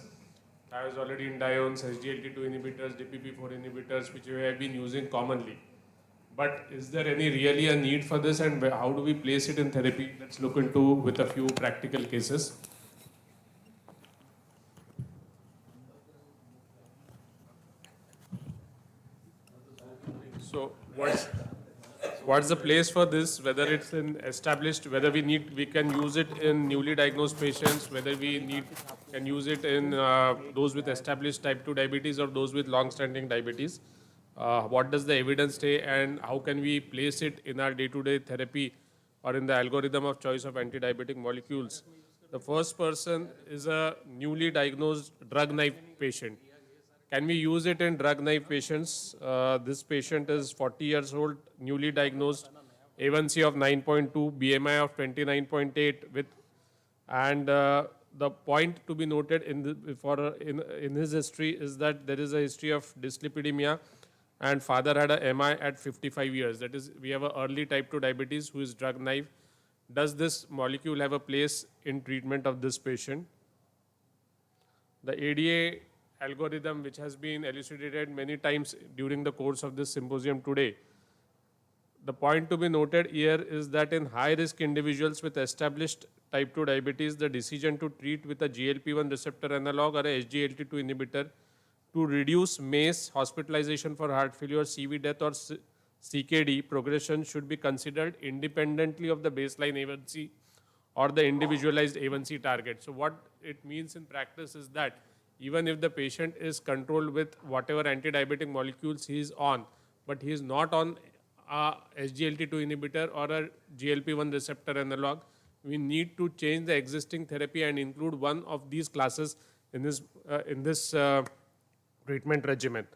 thiazolidinediones, SGLT2 inhibitors, DPP4 inhibitors, which we have been using commonly. But is there really a need for this, and how do we place it in therapy? Let's look into with a few practical cases. So what's the place for this? Whether it's in established, whether we can use it in newly diagnosed patients, whether can use it in those with established type 2 diabetes or those with long-standing diabetes. What does the evidence say, and how can we place it in our day-to-day therapy or in the algorithm of choice of anti-diabetic molecules? The first person is a newly diagnosed drug-naive patient. Can we use it in drug-naive patients? This patient is 40 years old, newly diagnosed, A1C of 9.2, BMI of 29.8, and the point to be noted in his history is that there is a history of dyslipidemia, and father had a MI at 55 years. That is, we have an early type 2 diabetes who is drug naive. Does this molecule have a place in treatment of this patient? The ADA algorithm, which has been elucidated many times during the course of this symposium today. The point to be noted here is that in high-risk individuals with established type 2 diabetes, the decision to treat with a GLP-1 receptor analog or a SGLT2 inhibitor to reduce MACE, hospitalization for heart failure, CV death or CKD progression should be considered independently of the baseline A1C or the individualized A1C target. So what it means in practice is that even if the patient is controlled with whatever anti-diabetic molecules he is on, but he is not on a SGLT2 inhibitor or a GLP-1 receptor analog, we need to change the existing therapy and include one of these classes in this treatment regimen.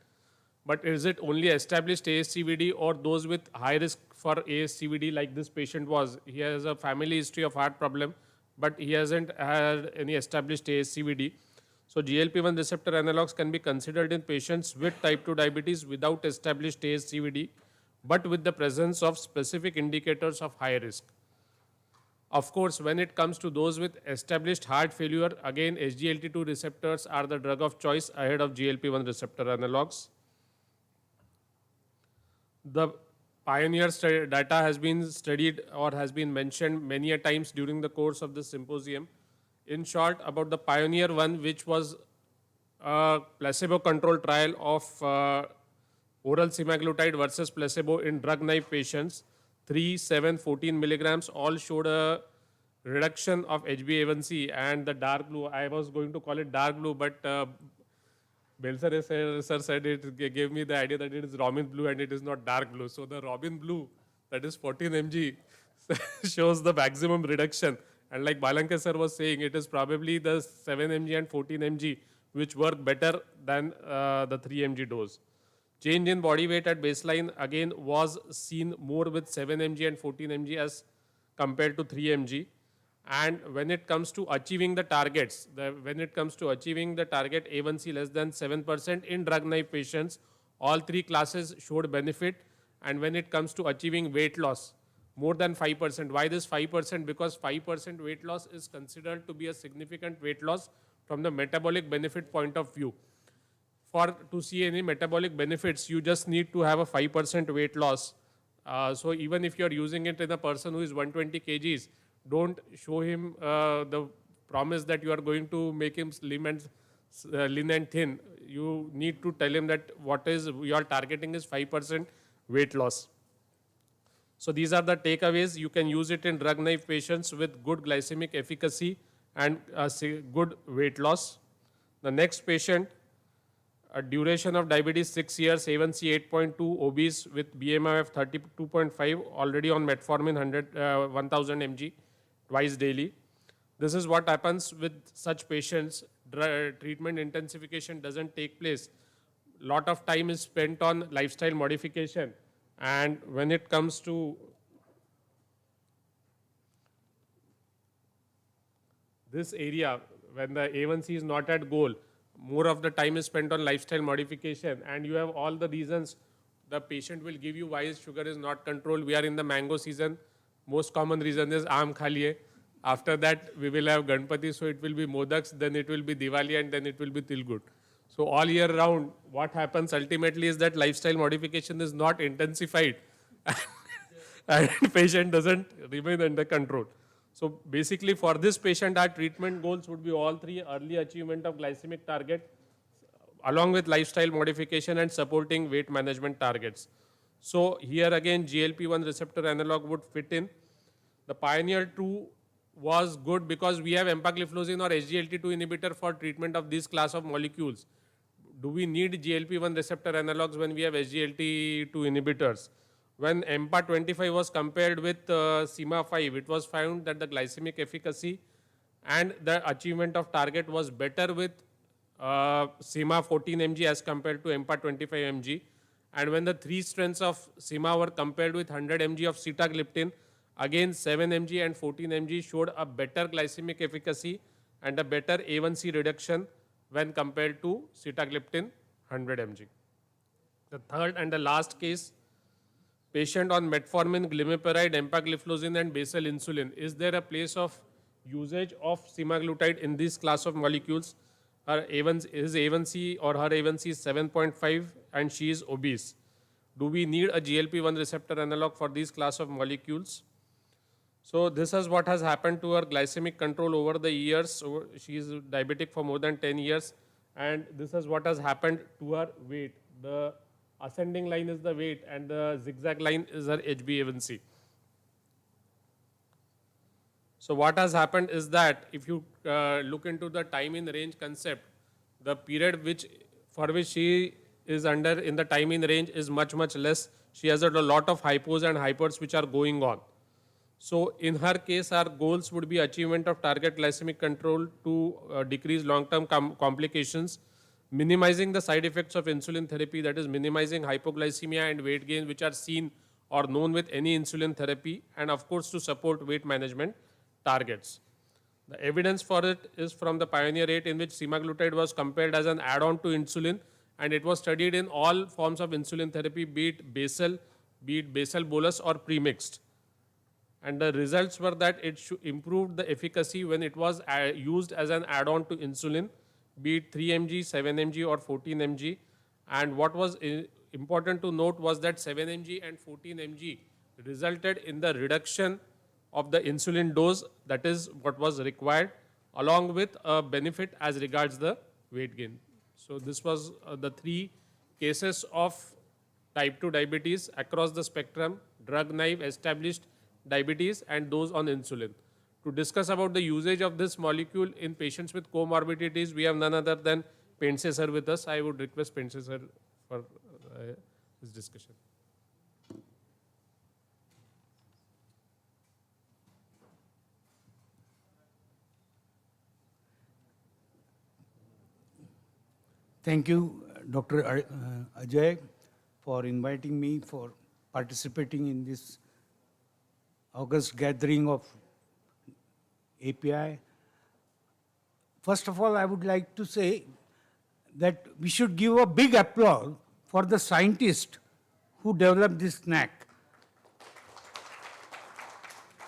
But is it only established ASCVD or those with high risk for ASCVD like this patient was? He has a family history of heart problem, but he hasn't had any established ASCVD. So GLP-1 receptor analogs can be considered in patients with type 2 diabetes without established ASCVD, but with the presence of specific indicators of high risk. Of course, when it comes to those with established heart failure, again, SGLT2 receptors are the drug of choice ahead of GLP-1 receptor analogs. The pioneer data has been studied or has been mentioned many a times during the course of this symposium. In short, about the pioneer one, which was a placebo-controlled trial of oral semaglutide versus placebo in drug-naive patients, 3, 7, 14 milligrams, all showed a reduction of HbA1c, and the dark blue, I was going to call it dark blue, but Belser sir said it gave me the idea that it is Robin blue and it is not dark blue. So the Robin blue, that is 14 mg, shows the maximum reduction, And like Balanke sir was saying, it is probably the 7 mg and 14 mg which work better than the 3 mg dose. Change in body weight at baseline again was seen more with 7 mg and 14 mg as compared to 3 mg. And when it comes to achieving the targets, when it comes to achieving the target A1C less than 7% in drug-naive patients, all three classes showed benefit. And when it comes to achieving weight loss, more than 5%. Why this 5%? Because 5% weight loss is considered to be a significant weight loss from the metabolic benefit point of view. To see any metabolic benefits, you just need to have a 5% weight loss. So even if you're using it in a person who is 120 kgs, don't show him the promise that you are going to make him slim and lean and thin. You need to tell him that what is you are targeting is 5% weight loss. So these are the takeaways. You can use it in drug-naive patients with good glycemic efficacy and good weight loss. The next patient, a duration of diabetes 6 years, A1C 8.2, obese with BMI of 32.5, already on metformin 1000 mg twice daily. This is what happens with such patients. Treatment intensification doesn't take place. Lot of time is spent on lifestyle modification. And when it comes to this area, when the A1C is not at goal, more of the time is spent on lifestyle modification, and you have all the reasons. The patient will give you why his sugar is not controlled. We are in the mango season. Most common reason is aam kha liye. After that, we will have Ganpati, so it will be Modaks, then it will be Diwali, and then it will be Tilgut. So all year round, what happens ultimately is that lifestyle modification is not intensified and patient doesn't remain under control. So basically for this patient, our treatment goals would be all three: early achievement of glycemic target, along with lifestyle modification and supporting weight management targets. So here again, GLP-1 receptor analog would fit in. The Pioneer 2 was good because we have empagliflozin or SGLT2 inhibitor for treatment of this class of molecules. Do we need GLP-1 receptor analogs when we have SGLT2 inhibitors? When EMPA25 was compared with SEMA5, it was found that the glycemic efficacy and the achievement of target was better with SEMA 14 mg as compared to EMPA25 mg. And when the three strengths of SEMA were compared with 100 mg of sitagliptin, again 7 mg and 14 mg showed a better glycemic efficacy and a better A1C reduction when compared to sitagliptin 100 mg. The third and the last case, patient on metformin, glimepiride, empagliflozin and basal insulin. Is there a place of usage of semaglutide in this class of molecules? His A1C or her A1C is 7.5 and she is obese. Do we need a GLP-1 receptor analog for these class of molecules? So this is what has happened to her glycemic control over the years. So she is diabetic for more than 10 years. And this is what has happened to her weight. The ascending line is the weight and the zigzag line is her HbA1c. So what has happened is that if you look into the time in range concept, the period for which she is under in the time in range is much less. She has a lot of hypos and hypers which are going on. So in her case, our goals would be achievement of target glycemic control to decrease long-term complications, minimizing the side effects of insulin therapy, that is minimizing hypoglycemia and weight gain which are seen or known with any insulin therapy, and of course to support weight management targets. The evidence for it is from the Pioneer 8 in which semaglutide was compared as an add-on to insulin, and it was studied in all forms of insulin therapy, be it basal bolus or premixed. And the results were that it improved the efficacy when it was used as an add-on to insulin, be it 3 mg, 7 mg or 14 mg. And what was important to note was that 7 mg and 14 mg resulted in the reduction of the insulin dose, that is what was required, along with a benefit as regards the weight gain. So this was the three cases of type 2 diabetes across the spectrum: drug-naive, established diabetes and those on insulin. To discuss about the usage of this molecule in patients with comorbidities, we have none other than Painse sir with us. I would request Painse sir for his discussion. Thank you, Dr. Ajay, for inviting me for participating in this August gathering of API. First of all, I would like to say that we should give a big applause for the scientist who developed this snack.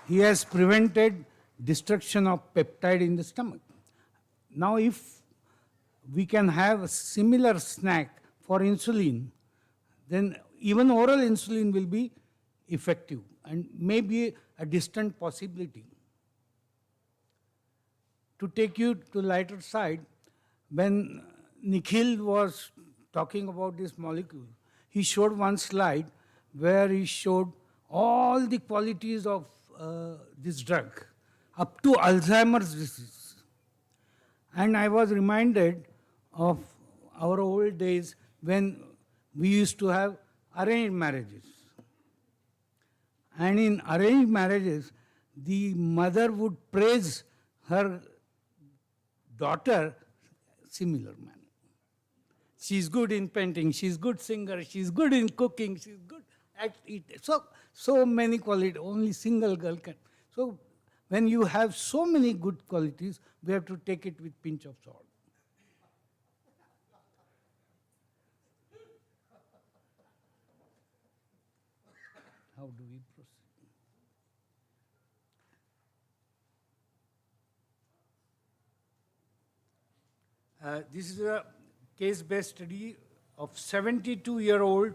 He has prevented destruction of peptide in the stomach. Now, if we can have a similar snack for insulin, then even oral insulin will be effective and may be a distant possibility. To take you to lighter side, when Nikhil was talking about this molecule, he showed one slide where he showed all the qualities of this drug up to Alzheimer's disease. And I was reminded of our old days when we used to have arranged marriages. And in arranged marriages, the mother would praise her daughter similar manner. She's good in painting, she's good singer, she's good in cooking, she's good at it. So many qualities, only single girl can. So when you have so many good qualities, we have to take it with pinch of salt. How do we proceed? This is a case-based study of 72-year-old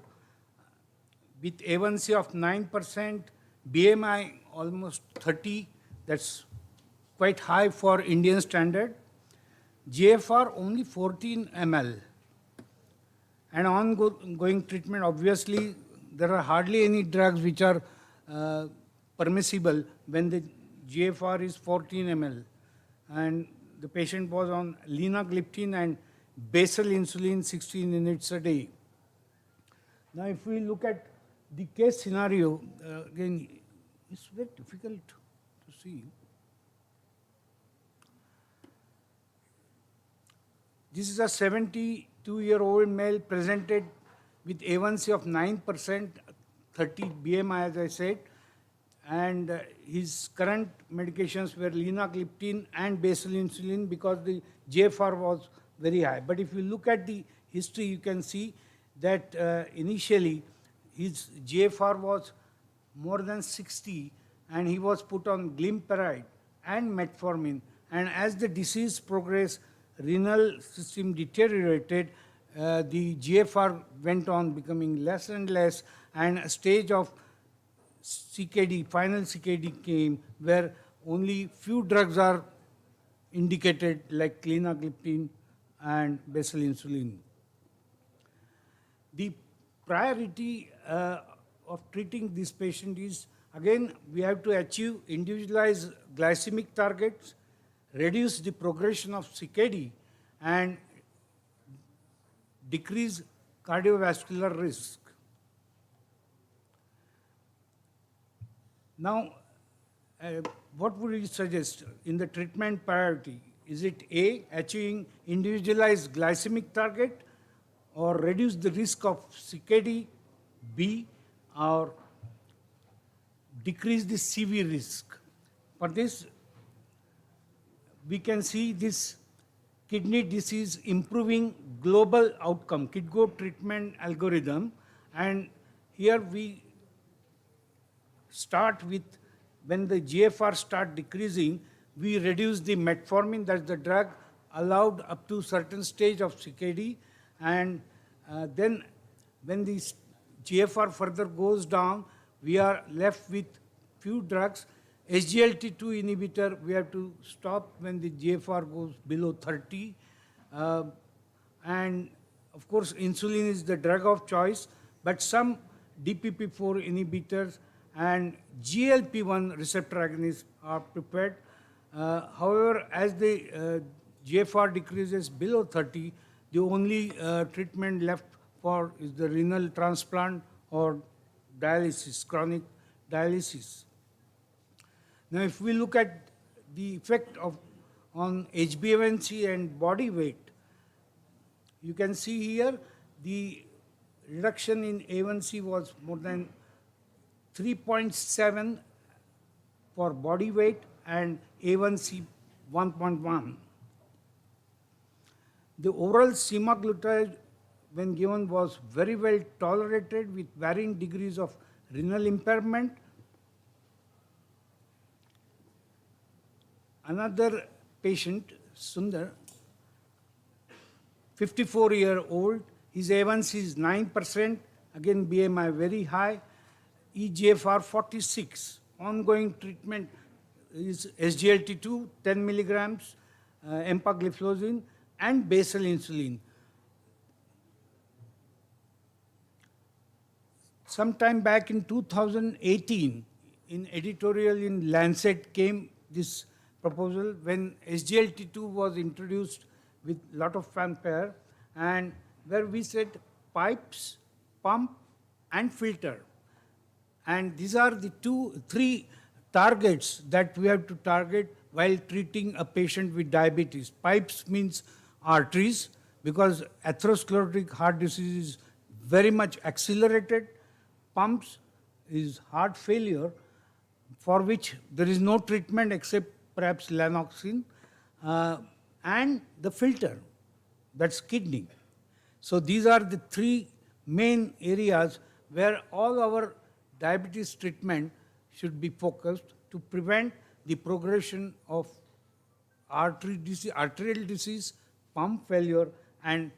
with A1C of 9%, BMI almost 30, that's quite high for Indian standard, GFR only 14 ml. And ongoing treatment, obviously, there are hardly any drugs which are permissible when the GFR is 14 ml. And the patient was on linagliptin and basal insulin 16 units a day. Now, if we look at the case scenario, again, it's very difficult to see. This is a 72-year-old male presented with A1C of 9%, 30 BMI, as I said, and his current medications were linagliptin and basal insulin because the GFR was very high. But if you look at the history, you can see that initially his GFR was more than 60 and he was put on glimepiride and metformin. And as the disease progressed, renal system deteriorated, the GFR went on becoming less and less, and a stage of CKD, final CKD came, where only few drugs are indicated like linagliptin and basal insulin. The priority of treating this patient is, again, we have to achieve individualized glycemic targets, reduce the progression of CKD, and decrease cardiovascular risk. Now, what would you suggest in the treatment priority? Is it A, achieving individualized glycemic target, or reduce the risk of CKD, B, or decrease the CV risk? For this, we can see this kidney disease improving global outcome, KidGO treatment algorithm, and here we start with, when the GFR start decreasing, we reduce the metformin, that's the drug allowed up to certain stage of CKD, and then when the GFR further goes down, we are left with few drugs. SGLT2 inhibitor, we have to stop when the GFR goes below 30. And of course, insulin is the drug of choice, but some DPP4 inhibitors and Glp1 receptor agonists are prepared. However, as the GFR decreases below 30, the only treatment left for is the renal transplant or dialysis, chronic dialysis. Now, if we look at the effect on HbA1c and body weight, You can see here the reduction in A1C was more than 3.7 for body weight and A1C 1.1. The oral semaglutide when given was very well tolerated with varying degrees of renal impairment. Another patient, Sundar, 54-year-old, his A1C is 9%, again BMI very high, eGFR 46. Ongoing treatment is SGLT2, 10 milligrams, empagliflozin, and basal insulin. Sometime back in 2018, in editorial in Lancet came this proposal when SGLT2 was introduced with lot of fanfare, and where we said pipes, pump, and filter. And these are the three targets that we have to target while treating a patient with diabetes. Pipes means arteries, because atherosclerotic heart disease is very much accelerated. Pumps is heart failure, for which there is no treatment except perhaps lanoxin, and the filter, that's kidney. So these are the three main areas where all our diabetes treatment should be focused to prevent the progression of arterial disease, pump failure, and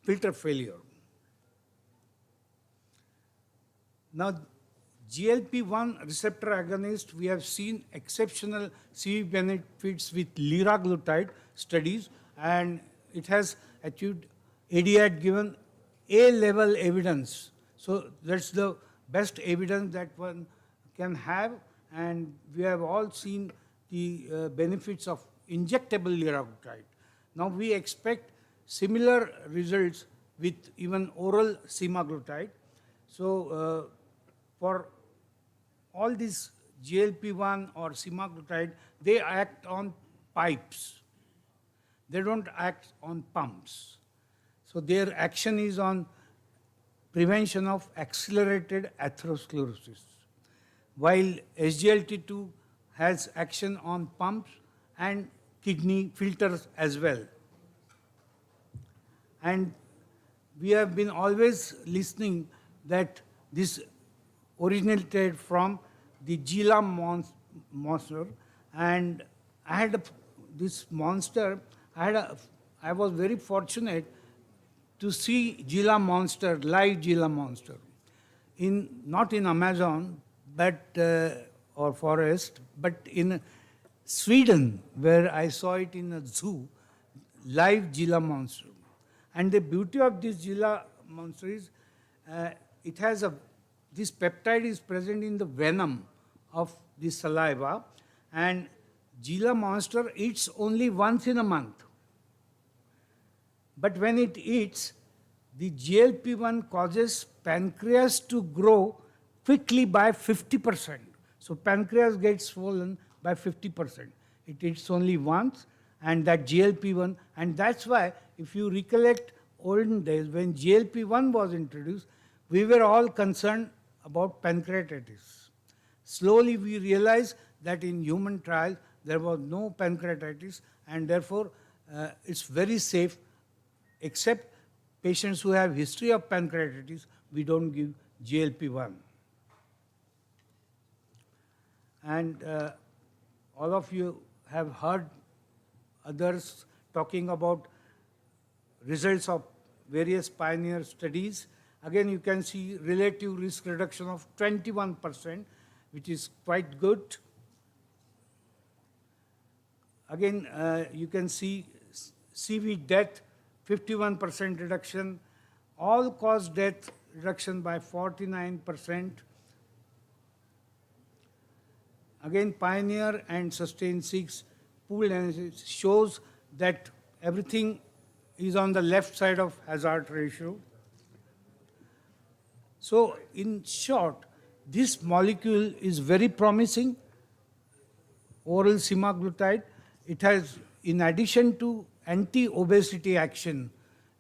filter failure. Now, GLP-1 receptor agonist, we have seen exceptional CV benefits with liraglutide studies, and it has achieved, AD had given A-level evidence. So that's the best evidence that one can have, and we have all seen the benefits of injectable lyraclotide. Now we expect similar results with even oral semaglutide. So for all these GLP-1 or semaglutide, they act on pipes. They don't act on pumps. So their action is on prevention of accelerated atherosclerosis, while SGLT2 has action on pumps and kidney filters as well. And we have been always listening that this originated from the Gila monster, and I had this monster, I was very fortunate to see Gila monster, live Gila monster, not in Amazon, but or forest, but in Sweden, where I saw it in a zoo, live Gila monster. And the beauty of this Gila monster is, it has this peptide is present in the venom of the saliva, and Gila monster eats only once in a month. But when it eats, the GLP-1 causes pancreas to grow quickly by 50%. So pancreas gets swollen by 50%. It eats only once, and that GLP-1, and that's why if you recollect olden days when GLP-1 was introduced, we were all concerned about pancreatitis. Slowly we realized that in human trials there was no pancreatitis, and therefore it's very safe, except patients who have history of pancreatitis, we don't give GLP-1. And all of you have heard others talking about results of various pioneer studies. Again, you can see relative risk reduction of 21%, which is quite good. Again, you can see CV death, 51% reduction, all-cause death reduction by 49%. Again, Pioneer and Sustain 6 pooled analysis shows that everything is on the left side of hazard ratio. So in short, this molecule is very promising, oral semaglutide. It has, in addition to anti-obesity action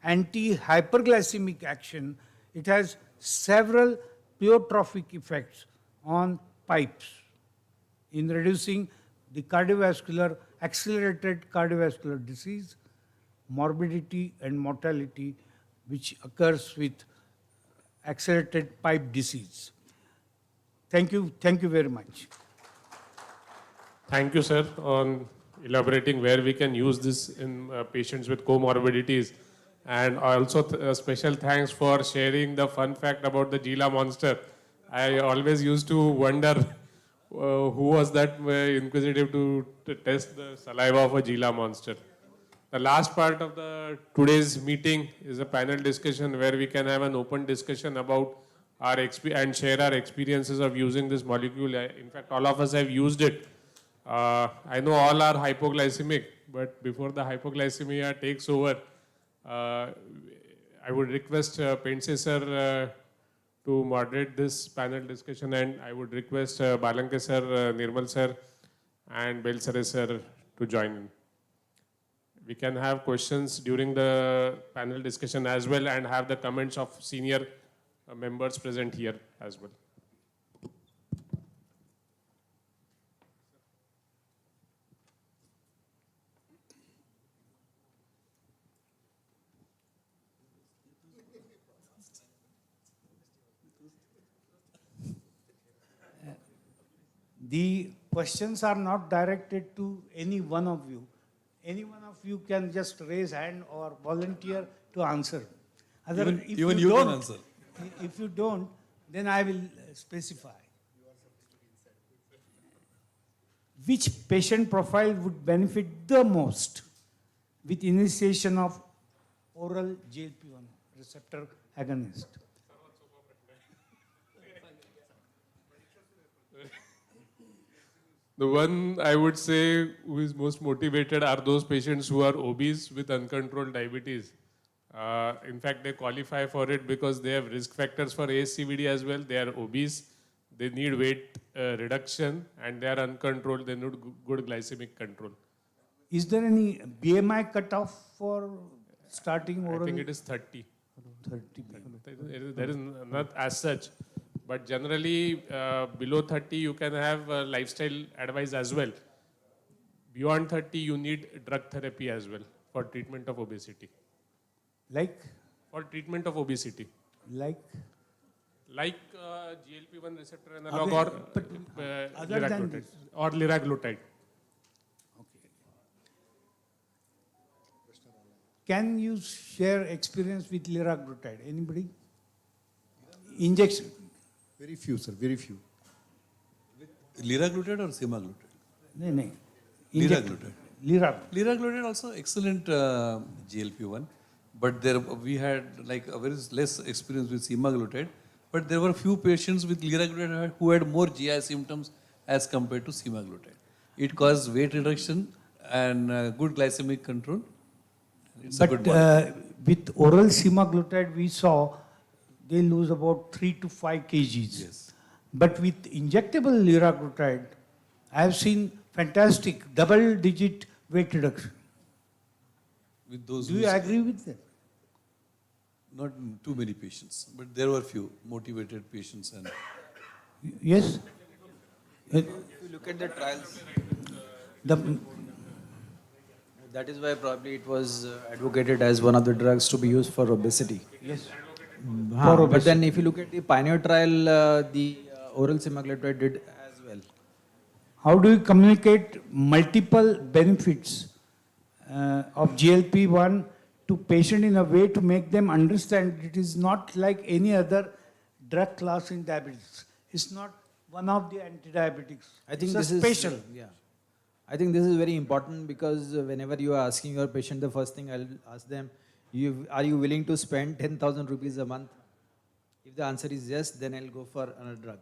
anti-hyperglycemic action, it has several pleiotropic effects on pipes in reducing the accelerated cardiovascular disease, morbidity and mortality which occurs with accelerated pipe disease. Thank you very much. Thank you, sir, on elaborating where we can use this in patients with comorbidities. And also special thanks for sharing the fun fact about the Gila monster. I always used to wonder who was that inquisitive to test the saliva of a Gila monster. The last part of today's meeting is a panel discussion where we can have an open discussion about our and share our experiences of using this molecule. In fact, all of us have used it. I know all are hypoglycemic, but before the hypoglycemia takes over, I would request Pense sir to moderate this panel discussion, and I would request Balanke sir, Nirmal sir, and Belsare sir to join in. We can have questions during the panel discussion as well and have the comments of senior members present here as well. The questions are not directed to any one of you. Any one of you can just raise hand or volunteer to answer. Even you can answer. If you don't, then I will specify. Which patient profile would benefit the most with initiation of oral GLP-1 receptor agonist? The one I would say who is most motivated are those patients who are obese with uncontrolled diabetes. In fact, they qualify for it because they have risk factors for ASCVD as well. They are obese, they need weight reduction, and they are uncontrolled. They need good glycemic control. Is there any BMI cutoff for starting oral? I think it is 30. 30. There is not as such. But generally, below 30, you can have lifestyle advice as well. Beyond 30, you need drug therapy as well for treatment of obesity. Like? For treatment of obesity. Like? Like GLP-1 receptor analog or liraglutide. Or liraglutide. Okay. Can you share experience with liraglutide? Anybody? Injection. Very few, sir, very few. Liraglutide or semaglutide? No. Liraglutide. Liraglutide. Liraglutide also excellent GLP-1, but there we had like a very less experience with semaglutide. But there were few patients with liraglutide who had more GI symptoms as compared to semaglutide. It caused weight reduction and good glycemic control. It's a good molecule. With oral semaglutide, we saw they lose about 3 to 5 kgs. Yes. But with injectable liraglutide, I have seen fantastic double-digit weight reduction. With those Do you agree with that? not too many patients, but there were few motivated patients. And Yes? If you look at the trials, that is why probably it was advocated as one of the drugs to be used for obesity. Yes. But then if you look at the Pioneer trial, the oral semaglutide did as well. How do you communicate multiple benefits of GLP-1 to patient in a way to make them understand it is not like any other drug class in diabetes. It's not one of the anti-diabetics. I think it's this special. is yeah. I think this is very important because whenever you are asking your patient, the first thing I'll ask them, are you willing to spend 10,000 rupees a month? If the answer is yes, then I'll go for another drug.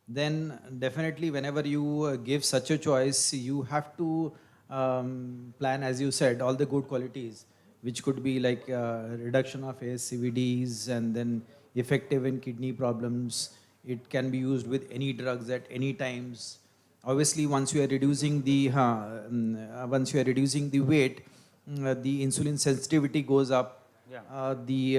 Then definitely whenever you give such a choice, you have to plan, as you said, all the good qualities, which could be like reduction of ASCVDs and then effective in kidney problems. It can be used with any drugs at any times. Obviously, once you are reducing the weight, the insulin sensitivity goes up, The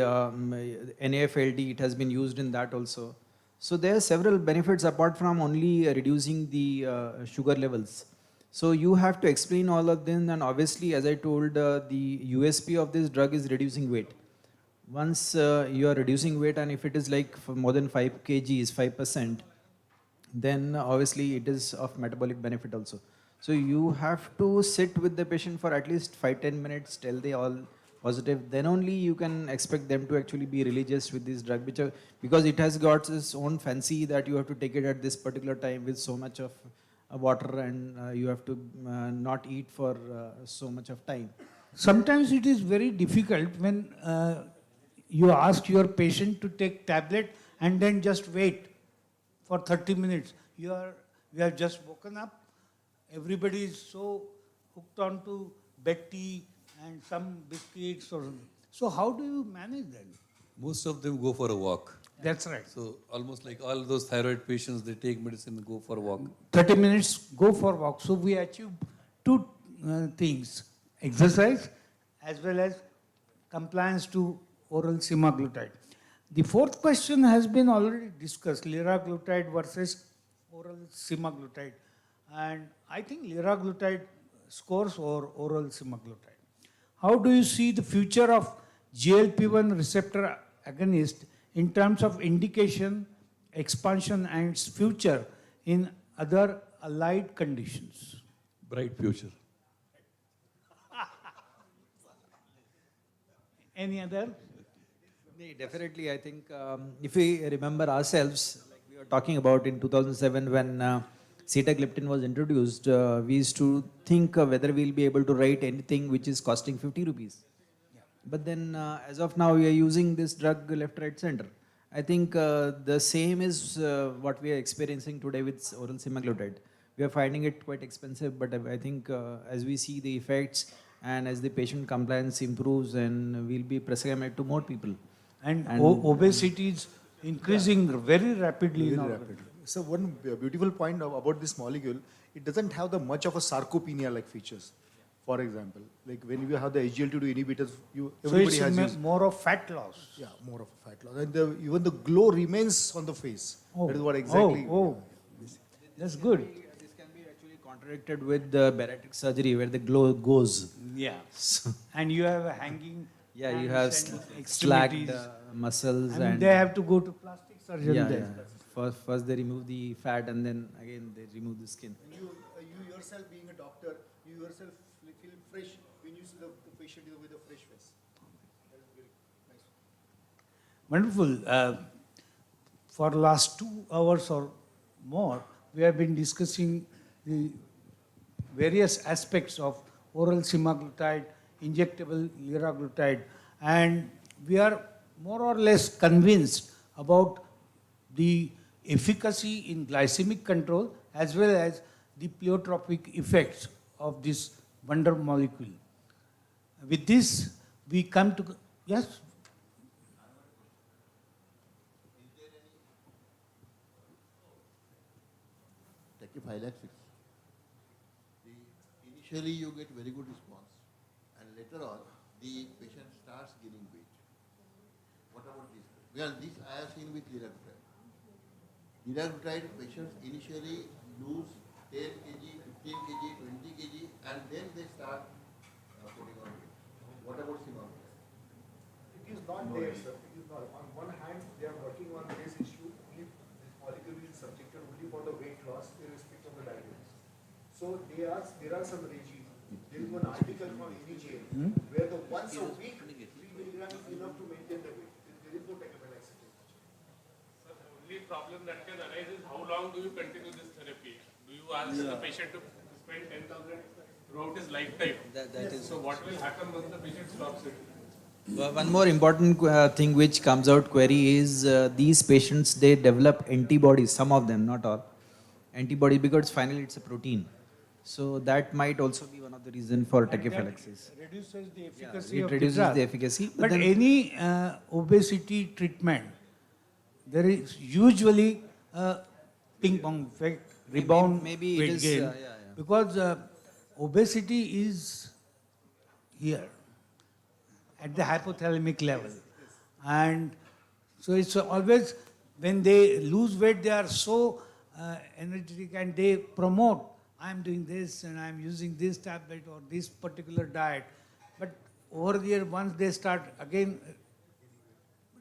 NAFLD, it has been used in that also. So there are several benefits apart from only reducing the sugar levels. So you have to explain all of them, and obviously, as I told, the USP of this drug is reducing weight. Once you are reducing weight, and if it is like for more than 5 kgs, 5%, then obviously it is of metabolic benefit also. So you have to sit with the patient for at least 5-10 minutes till they all positive. Then only you can expect them to actually be religious with this drug, which because it has got its own fancy that you have to take it at this particular time with so much of water, and you have to not eat for so much of time. Sometimes it is very difficult when you ask your patient to take tablet and then just wait for 30 minutes. You have just woken up. Everybody is so hooked on to bed tea and some biscuits or something. So how do you manage that? Most of them go for a walk. That's right. So almost like all those thyroid patients, they take medicine and go for a walk. 30 minutes, go for walk. So we achieve two things, exercise as well as compliance to oral semaglutide. The fourth question has been already discussed, liraglutide versus oral semaglutide. And I think liraglutide scores over oral semaglutide. How do you see the future of GLP-1 receptor agonist in terms of indication, expansion, and its future in other allied conditions? Bright future. Any other? Definitely, I think if we remember ourselves, like we were talking about in 2007 when sitagliptin was introduced, we used to think whether we'll be able to write anything which is costing 50 rupees. Yeah. But then as of now, we are using this drug left, right, center. I think the same is what we are experiencing today with oral semaglutide. We are finding it quite expensive, but I think as we see the effects and as the patient compliance improves, and we'll be prescribing it to more people. And obesity is increasing very rapidly Very now. rapidly. So one beautiful point about this molecule, it doesn't have the much of a sarcopenia-like features. For example, like when you have the SGLT2 inhibitors, everybody has used. More of fat loss. Yeah, more of a fat loss. And even the glow remains on the face. That is what exactly. That's good. This can be actually contradicted with the bariatric surgery where the glow goes. Yeah. And you have a hanging. Yeah, you have hands and slacked extremities. muscles, And they have to go to plastic surgeon yeah, then. yeah. First they remove the fat, and then again they remove the skin. You yourself being a doctor, you yourself feel fresh when you see the patient with a fresh face. That is very nice. Wonderful. For last 2 hours or more, we have been discussing the various aspects of oral semaglutide, injectable liraglutide, and we are more or less convinced about the efficacy in glycemic control as well as the pleiotropic effects of this wonder molecule. With this, we come to, yes? Tachyphylaxis. Initially you get very good response, and later on the patient starts gaining weight. What about this? Well, this I have seen with liraglutide. Liraglutide patients initially lose 10 kg, 15 kg, 20 kg, and then they start putting on weight. What about semaglutide? It is not there, sir. It is not. On one hand, they are working on this issue. Only this molecule is subjected only for the weight loss, irrespective of the diabetes. So there are some regime. There is one article from NEJM where the once a week 3 milligram is enough to maintain the weight. There is no tachyphylaxis. The only problem that can arise is how long do you continue this therapy? Do you ask the patient to spend 10,000 throughout his lifetime? That is So what will happen once the patient stops it? One more important thing which comes out query is these patients, they develop antibodies, some of them, not all, antibodies, because finally it's a protein. So that might also be one of the reasons for tachyphylaxis. Reduces the efficacy It of reduces the drug. the efficacy. But then any obesity treatment, there is usually a ping pong effect, rebound maybe it weight is, gain, because obesity is here. at the hypothalamic level. And so it's always, when they lose weight, they are so energetic and they promote, I'm doing this and I'm using this tablet or this particular diet. But over the year, once they start again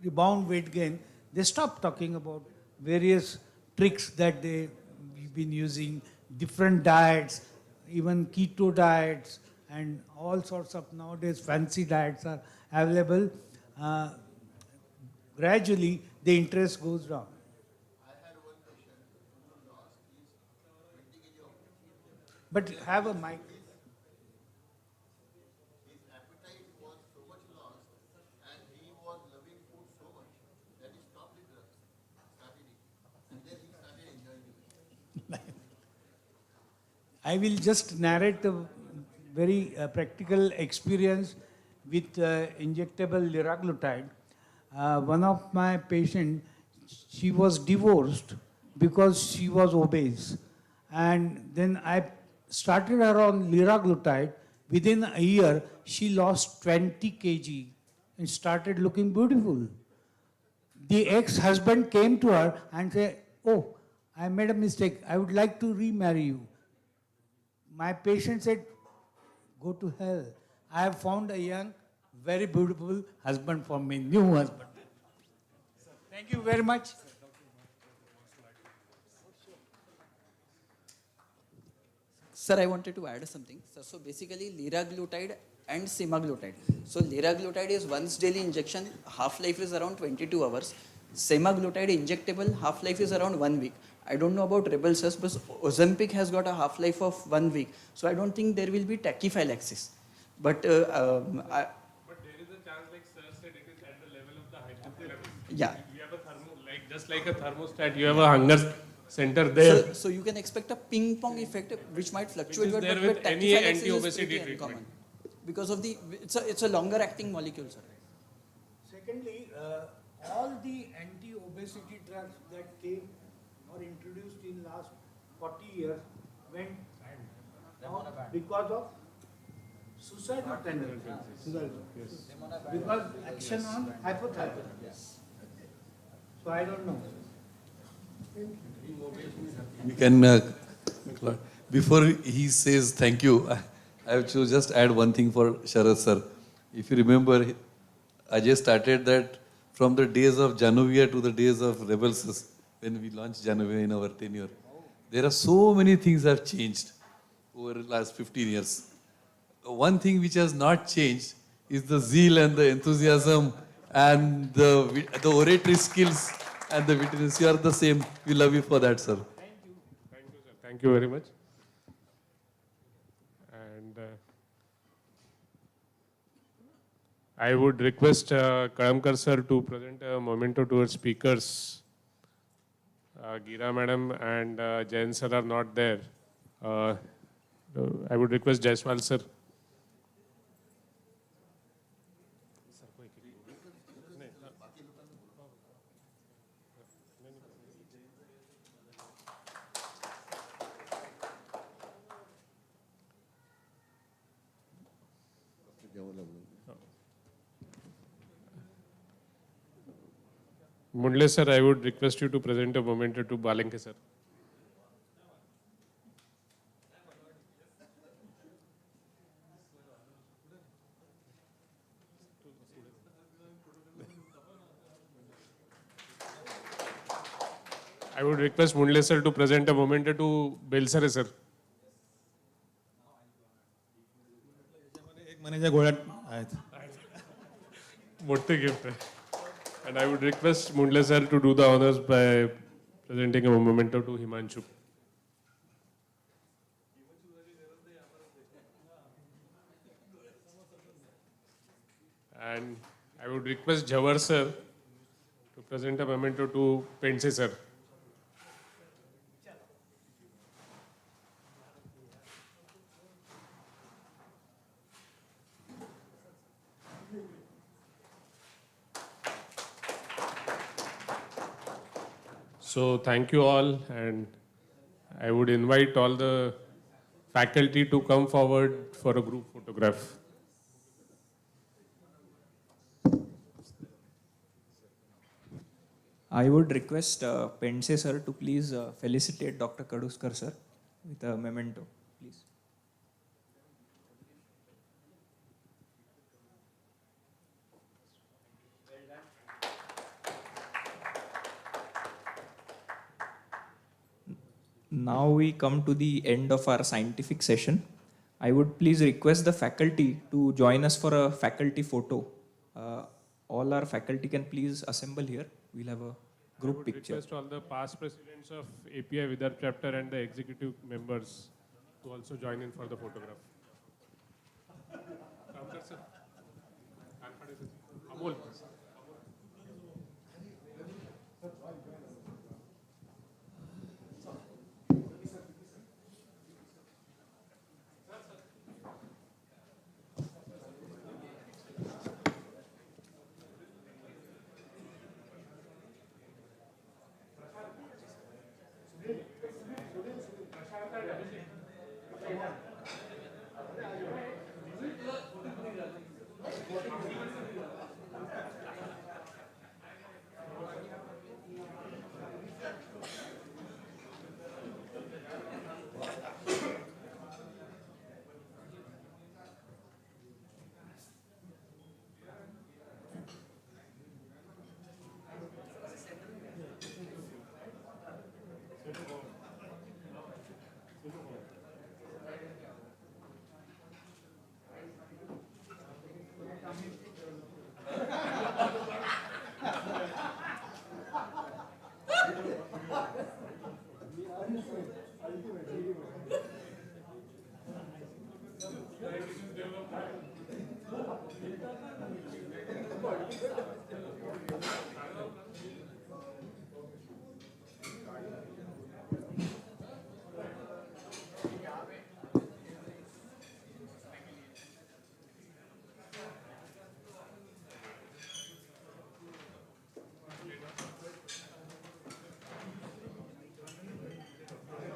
rebound weight gain, they stop talking about various tricks that they've been using, different diets, even keto diets, and all sorts of nowadays fancy diets are available. Gradually, the interest goes down. But have a mic. His appetite was so much lost and he was loving food so much that he stopped the drugs, started eating, and then he started enjoying it. I will just narrate a very practical experience with injectable liraclotide. One of my patients, she was divorced because she was obese. And then I started her on liraclotide. Within a year, she lost 20 kg and started looking beautiful. The ex-husband came to her and said, oh, I made a mistake. I would like to remarry you. My patient said, go to hell. I have found a young, very beautiful husband for me, new husband. Thank you very much. Sir, I wanted to add something. So basically, liraglutide and semaglutide. So liraglutide is once daily injection, half-life is around 22 hours. Semaglutide injectable, half-life is around 1 week. I don't know about Rybelsus, but Ozempic has got a half-life of 1 week. So I don't think there will be tachyphylaxis. But But there is a chance, like sir said, it is at the level of the hypothalamus. yeah. You have a just like a thermostat, you have a hunger center there. So you can expect a ping pong effect which might fluctuate, Which is there but with any tachyphylaxis is anti-obesity pretty treatment. uncommon. Because of the, it's a longer acting molecule, sir. Secondly, all the anti-obesity drugs that came or introduced in last 40 years went out because of suicidal tendencies. Because action on hypothalamus. So I don't know. We can, before he says thank you, I have to just add one thing for Sharad sir. If you remember, Ajay started that from the days of Januvia to the days of Rybelsus, when we launched Januvia in our tenure. There are so many things have changed over the last 15 years. One thing which has not changed is the zeal and the enthusiasm and the oratory skills and the witness. You are the same. We love you for that, sir. Thank you, sir. Thank you very much. And I would request Kadamkar sir to present a memento to our speakers. Gira madam and Jain sir are not there. I would request Jaiswal sir. Mundle sir, I would request you to present a memento to Balanke sir. I would request Mundle sir to present a memento to Belsare sir. मोठे gift है. And I would request Mundle sir to do the honors by presenting a memento to Himanshu. And I would request Jawar sir to present a memento to Pense sir. So thank you all, and I would invite all the faculty to come forward for a group photograph. I would request Pense sir to please felicitate Dr. Kaduskar sir with a memento, please. Now we come to the end of our scientific session. I would please request the faculty to join us for a faculty photo. All our faculty can please assemble here. We'll have a group picture. Request all the past presidents of API Vidarbha chapter and the executive members to also join in for the photograph. Kamkar sir. Kankhade sir. Amol.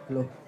Hello.